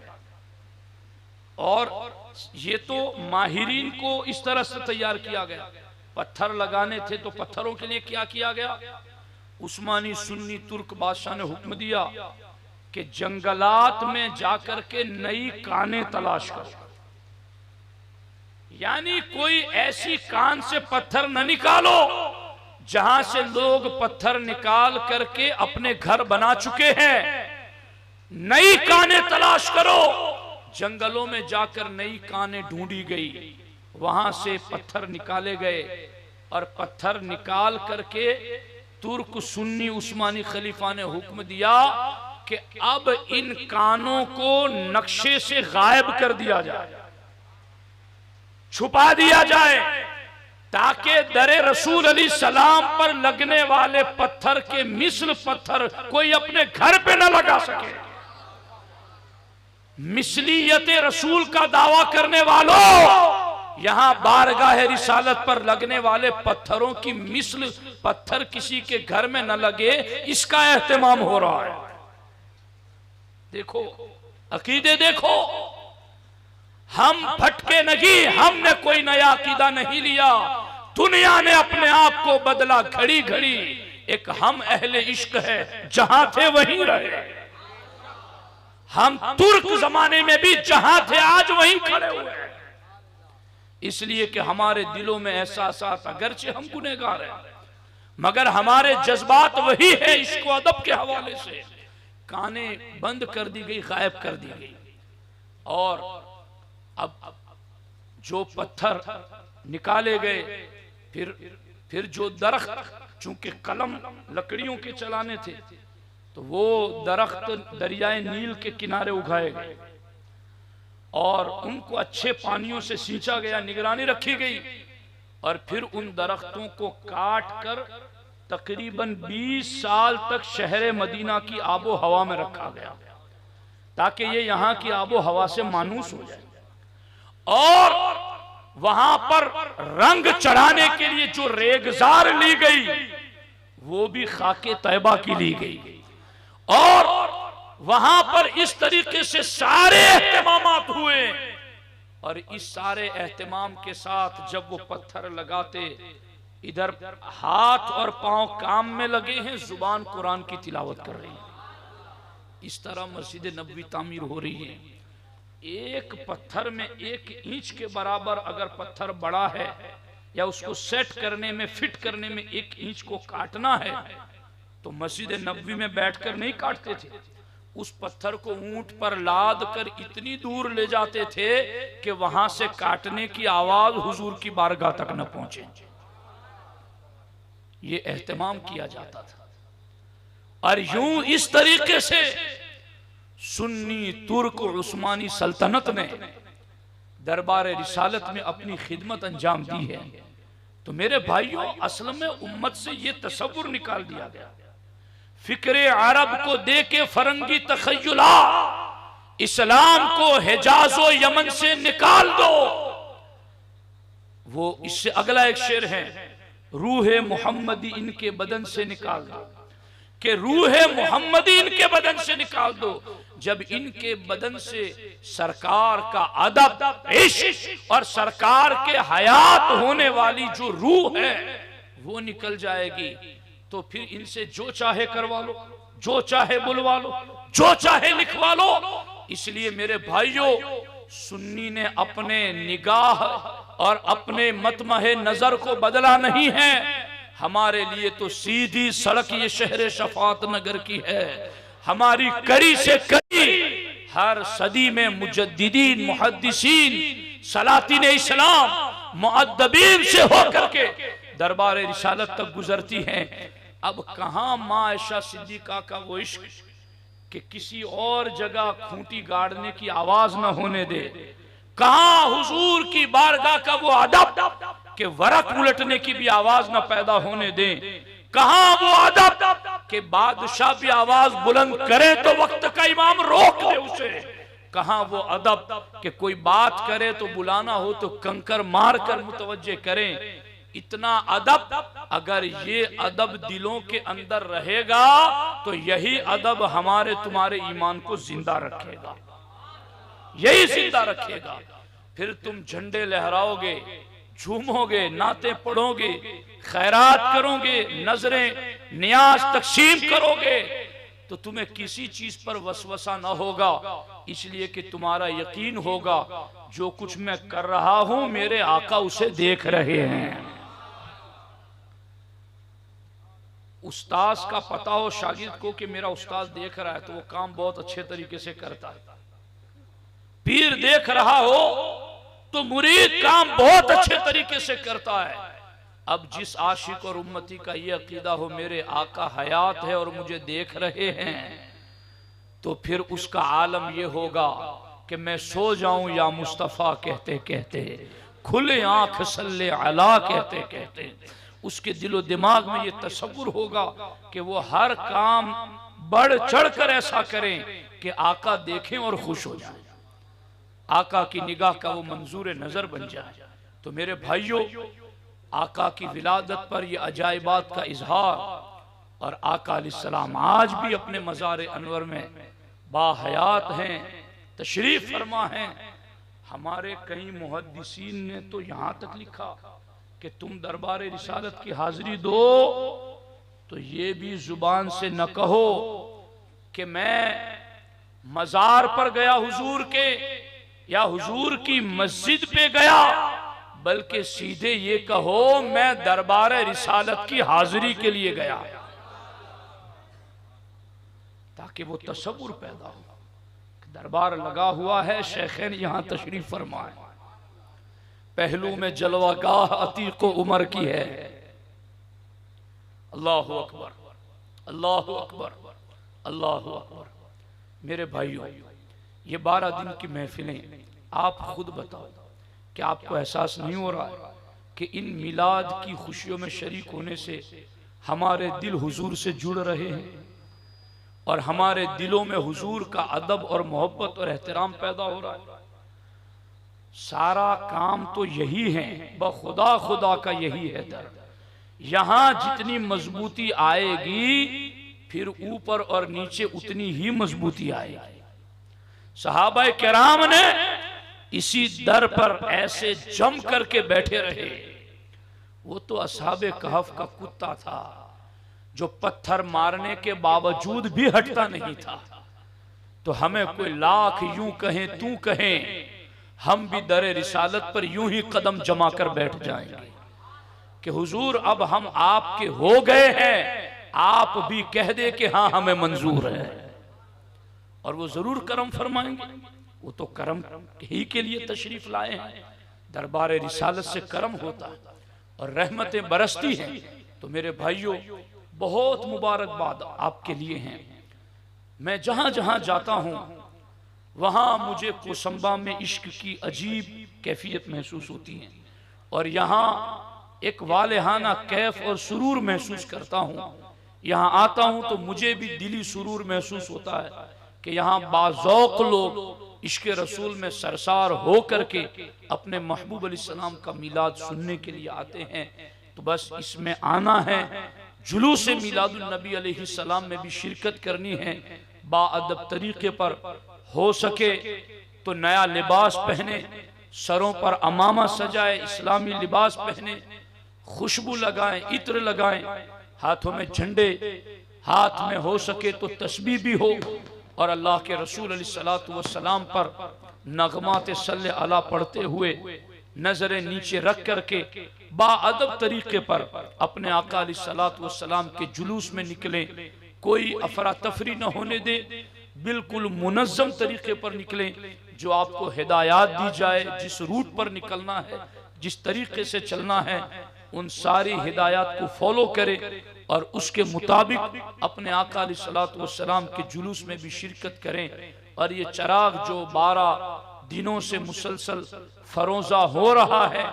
और ये तो माहिरीन को इस तरह से तैयार किया गया। पत्थर लगाने थे तो पत्थरों के लिए क्या किया गया? उस्मानी सुन्नी तुर्क बादशाह ने हुक्म दिया कि जंगलात में जाकर के नई कानें तलाश करो, यानी कोई ऐसी कान से पत्थर न निकालो जहां से लोग पत्थर निकाल करके अपने घर बना चुके हैं। नई कानें तलाश करो। जंगलों में जाकर नई कानें ढूंढी गई, वहां से पत्थर निकाले गए, और पत्थर निकाल करके तुर्क सुन्नी उस्मानी खलीफा ने हुक्म दिया कि अब इन कानों को नक्शे से गायब कर दिया जाए, छुपा दिया जाए, ताकि दरे रसूल अलैहि सलाम पर लगने वाले पत्थर के मिस्ल पत्थर कोई अपने घर पे न लगा सके। मिसलियत रसूल का दावा करने वालों, यहां बारगाह रिसालत पर लगने वाले पत्थरों की मिस्ल पत्थर किसी के घर में न लगे, इसका एहतमाम हो रहा है। देखो अकीदे, देखो हम भटके नहीं, हमने कोई नया अकीदा नहीं लिया। दुनिया ने अपने आप को बदला घड़ी घड़ी। एक हम अहले इश्क है, जहां थे वहीं रहे। हम तुर्क जमाने में भी जहां थे आज वहीं खड़े हुए हैं, इसलिए कि हमारे दिलों में एहसासात, अगरचे हम गुनहगार हैं, मगर हमारे जज्बात वही है। इश्क व अदब के हवाले से काने बंद कर दी गई, गायब कर दी गई। और अब जो पत्थर निकाले गए, फिर फिर जो दरख्त चूंकि कलम लकड़ियों के चलाने थे तो वो दरख्त दरियाए नील के किनारे उगाए गए और उनको अच्छे पानियों से सींचा गया, निगरानी रखी गई और फिर उन दरख्तों को काट कर तकरीबन 20 साल तक शहर मदीना की आबो हवा में रखा गया ताकि ये यहाँ की आबो हवा से मानूस हो जाए। और वहां पर रंग चढ़ाने के लिए जो रेगजार ली गई वो भी खाके तैयबा की ली गई और वहां पर इस तरीके से सारे एहतमामात हुए और इस सारे एहतमाम के साथ जब वो पत्थर लगाते, इधर हाथ और पांव काम में लगे हैं, जुबान कुरान की तिलावत कर रही है। इस तरह मस्जिद नबवी तामीर हो रही है। एक पत्थर में 1 इंच के बराबर अगर पत्थर बड़ा है या उसको सेट करने में, फिट करने में 1 इंच को काटना है तो मस्जिद नबवी में बैठकर नहीं काटते थे, उस पत्थर को ऊंट पर लाद कर इतनी दूर ले जाते थे कि वहां से काटने की आवाज हुजूर की बारगाह तक न पहुंचे। ये एहतमाम किया जाता था। और यूं इस तरीके से सुन्नी तुर्क उस्मानी सल्तनत ने दरबार रिसालत में अपनी खिदमत अंजाम दी है। तो मेरे भाइयों, असल में उम्मत से ये तसव्वुर निकाल दिया गया, फिक्रे अरब को दे के फरंगी तखय्युला, इस्लाम को हिजाजो यमन से निकाल दो। वो इससे अगला एक शेर है, रूह मोहम्मदी इनके बदन से निकाल दो, कि रूह मोहम्मदी इनके बदन से निकाल दो। जब इनके बदन से सरकार का अदब, इश्क और सरकार के हयात होने वाली जो रूह है वो निकल जाएगी तो फिर इनसे जो चाहे करवा लो, जो चाहे बुलवा लो, जो चाहे लिखवा लो। इसलिए मेरे भाइयों, सुन्नी ने अपने निगाह और अपने मतमहे नजर को बदला नहीं है। हमारे लिए तो सीधी सड़क ये शहर शफात नगर की है। हमारी कड़ी से कड़ी हर सदी में मुजद्दिदीन, मुहद्दिसीन, सलातीन इस्लाम, मुअद्दबीन से होकर के दरबार रिसालत तक गुजरती हैं। अब कहां मां आयशा सिद्दीका का वो इश्क कि किसी और जगह खूंटी गाड़ने की आवाज न होने दे, कहां हुजूर की बारगाह का वो अदब कि वरक उलटने की भी आवाज न पैदा होने दे, कहां वो अदब कि बादशाह भी आवाज बुलंद करे तो वक्त का इमाम रोक दे उसे, कहां वो अदब कि कोई बात करे तो बुलाना हो तो कंकर मार कर मुतवज्जे करें। इतना अदब, अगर ये अदब दिलों के अंदर रहेगा तो यही अदब हमारे तुम्हारे ईमान को जिंदा रखेगा, यही जिंदा रखेगा। फिर तुम झंडे लहराओगे, झूमोगे, नाते पढ़ोगे, खैरात करोगे, नजरें नियाज तकसीम करोगे तो तुम्हें किसी चीज पर वसवसा न होगा, इसलिए कि तुम्हारा यकीन होगा जो कुछ मैं कर रहा हूं मेरे आका उसे देख रहे हैं। उस्ताद का पता हो शागिर्द को कि मेरा उस्ताद देख रहा है तो वो काम बहुत अच्छे तरीके से करता है। पीर देख रहा हो तो मुरीद काम बहुत अच्छे तरीके से करता है। अब जिस आशिक और उम्मती का ये अकीदा हो मेरे आका हयात है और मुझे देख रहे हैं तो फिर उसका आलम ये होगा कि मैं सो जाऊं या मुस्तफा कहते कहते, खुले आंख सल्ले अला कहते कहते, उसके दिलो दिमाग में ये तसव्वुर होगा कि वो हर काम बढ़ चढ़ कर ऐसा करें कि आका देखें और खुश हो जाए, आका की निगाह का वो मंजूर नजर बन जाए। तो मेरे भाइयों, आका की विलादत पर ये अजायबात का इजहार, और आका अलैहिस्सलाम आज भी अपने मज़ार अनवर में बाहयात हैं, तशरीफ फरमा हैं। हमारे कई मुहद्दिसीन ने तो यहाँ तक लिखा कि तुम दरबार रिसालत की हाजिरी दो तो ये भी जुबान से न कहो कि मैं मजार पर गया हुजूर के या हुजूर की मस्जिद पे गया, बल्कि सीधे ये कहो मैं दरबार रिसालत की हाजिरी के लिए गया, ताकि वो तसव्वुर पैदा हो। दरबार लगा हुआ है, शेखैन यहां तशरीफ फरमाए, पहलू में जलवागाह अतीक उमर की है, अल्लाहु अकबर, अल्लाहु अकबर, अल्लाहु अकबर। मेरे भाइयों, ये 12 दिन की महफिलें, आप खुद बताओ कि आपको एहसास नहीं हो रहा कि इन मिलाद की खुशियों में शरीक होने से हमारे दिल हुजूर से जुड़ रहे हैं और हमारे दिलों में हुजूर का अदब और मोहब्बत और एहतराम पैदा हो रहा है। सारा काम तो यही है, बखुदा खुदा का यही है दर। यहां जितनी मजबूती आएगी फिर ऊपर और नीचे उतनी ही मजबूती आएगी। सहाबाए किराम ने इसी दर पर ऐसे जम करके बैठे रहे। वो तो असहाबे कहफ का कुत्ता था जो पत्थर मारने के बावजूद भी हटता नहीं था। तो हमें कोई लाख यूं कहें तू कहें, हम भी दरे रिसालत पर यूं ही कदम जमा कर बैठ जाएंगे कि हुजूर अब हम आपके हो गए हैं, आप भी कह दे कि हाँ हमें मंजूर है। और वो जरूर करम फरमाएंगे। वो तो करम ही के लिए तशरीफ लाए हैं। दरबार रिसालत से करम होता है और रहमतें बरसती हैं। तो मेरे भाइयों, बहुत मुबारकबाद आपके लिए हैं। मैं जहां जहां जाता हूं वहां मुझे कोसंबा में इश्क की अजीब कैफियत महसूस होती है और यहाँ एक वालेहाना कैफ और सुरूर महसूस करता हूँ। यहाँ आता हूँ तो मुझे भी दिली सुरूर महसूस होता है कि यहाँ बाज़ौक़ लोग इश्क़ रसूल में सरसार हो करके अपने महबूब अलैहिस्सलाम का मिलाद सुनने के लिए आते हैं। तो बस इसमें आना है, जुलूस मिलादुन नबी अलैहिस्सलाम में भी शिरकत करनी है। बाअदब तरीके पर हो सके तो नया लिबास पहने, सरों पर अमामा सजाए, इस्लामी लिबास पहने, खुशबू लगाएं, इत्र लगाएं, हाथों में झंडे, हाथ में हो सके तो तस्बीह भी हो और अल्लाह के रसूल अलैहिस्सलातु वस्सलाम पर नगमात सल्ले अला पढ़ते हुए नजरें नीचे रख करके बाअदब तरीके पर अपने आका अलैहिस्सलातु वस्सलाम के जुलूस में निकले। कोई अफरा तफरी न होने दे, बिल्कुल मुनज़्ज़म तरीके पर निकले। जो आपको हिदायत दी जाए, जिस रूट पर निकलना है, जिस तरीके से चलना है, उन सारी हिदायत को फॉलो करें और उसके मुताबिक अपने आका अलैहिस्सलातु वस्सलाम के जुलूस में भी शिरकत करें। और ये चराग जो 12 दिनों से मुसलसल फरोजा हो रहा है,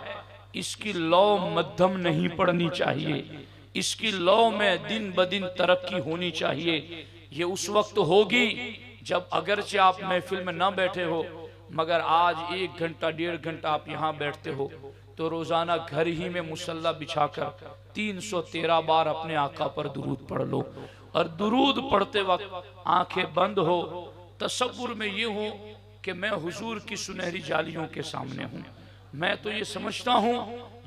इसकी लौ मध्यम नहीं पड़नी चाहिए। इसकी लौ में दिन ब दिन तरक्की होनी चाहिए। ये उस वक्त होगी जब अगरचे आप महफिल में ना बैठे हो, मगर आज 1 घंटा 1.5 घंटा आप यहाँ बैठते हो तो रोजाना घर ही में मुसल्ला बिछाकर 313 बार अपने आका पर दुरूद पढ़ लो। और दुरूद पढ़ते वक्त आंखें बंद हो, तसव्वुर में ये हो कि मैं हुजूर की सुनहरी जालियों के सामने हूँ। मैं तो ये समझता हूँ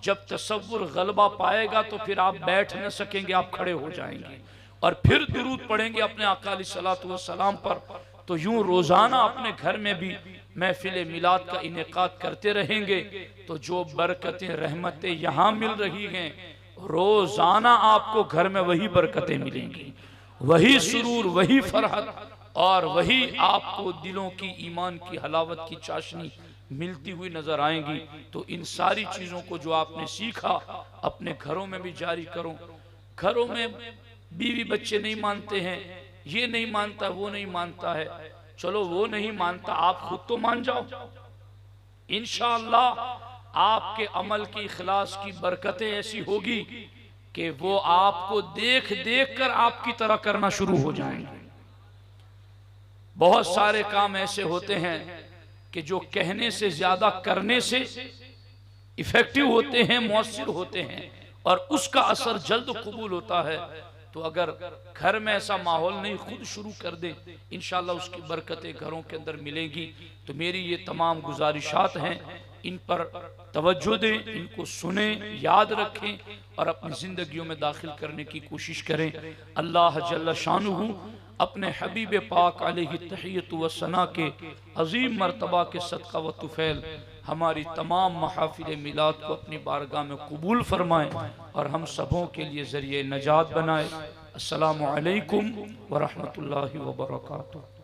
जब तसव्वुर गलबा पाएगा तो फिर आप बैठ न सकेंगे, आप खड़े हो जाएंगे और फिर दुरूद पढ़ेंगे अपने आका अलैहिस्सलातु वस्सलाम पर। तो यूं रोजाना अपने घर में भी महफिल मिलाद का इनेकाद करते रहेंगे तो जो बरकतें रहमतें यहाँ मिल रही हैं, रोजाना आपको घर में वही बरकतें मिलेंगी, वही सुरूर, वही फरहत और वही आपको दिलों की ईमान की हलावत की चाशनी मिलती हुई नजर आएंगी। तो इन सारी चीजों को जो आपने सीखा अपने घरों में भी जारी करो। घरों में बीवी बच्चे नहीं मानते हैं, ये नहीं मानता, वो नहीं मानता है, चलो वो नहीं मानता, आप खुद तो मान जाओ। इंशाअल्लाह आपके अमल की इखलास की बरकतें ऐसी होगी कि वो आपको देख देख कर आपकी तरह करना शुरू हो जाएंगे। बहुत सारे काम ऐसे होते हैं कि जो कहने से ज्यादा करने से इफेक्टिव होते हैं, मौसर होते हैं और उसका असर जल्द कबूल होता है। तो अगर घर में ऐसा माहौल नहीं, खुद शुरू कर दे, इंशाअल्लाह उसकी बरकतें घरों के अंदर मिलेंगी। तो मेरी ये तमाम गुजारिशात हैं, इन पर तवज्जो दें, इनको सुने, याद रखें और अपनी जिंदगियों में दाखिल करने की कोशिश करें। अल्लाह जल्ल शानुहु अपने हबीब पाक अलैहि तहियतु व सना के अजीम मर्तबा के सदका व तुफैल हमारी तमाम महफिल मिलाद को अपनी बारगाह में कबूल फरमाएं और हम सबों के लिए ज़रिए नजात बनाए। अस्सलामु अलैकुम व रहमतुल्लाहि व बरकातुहू।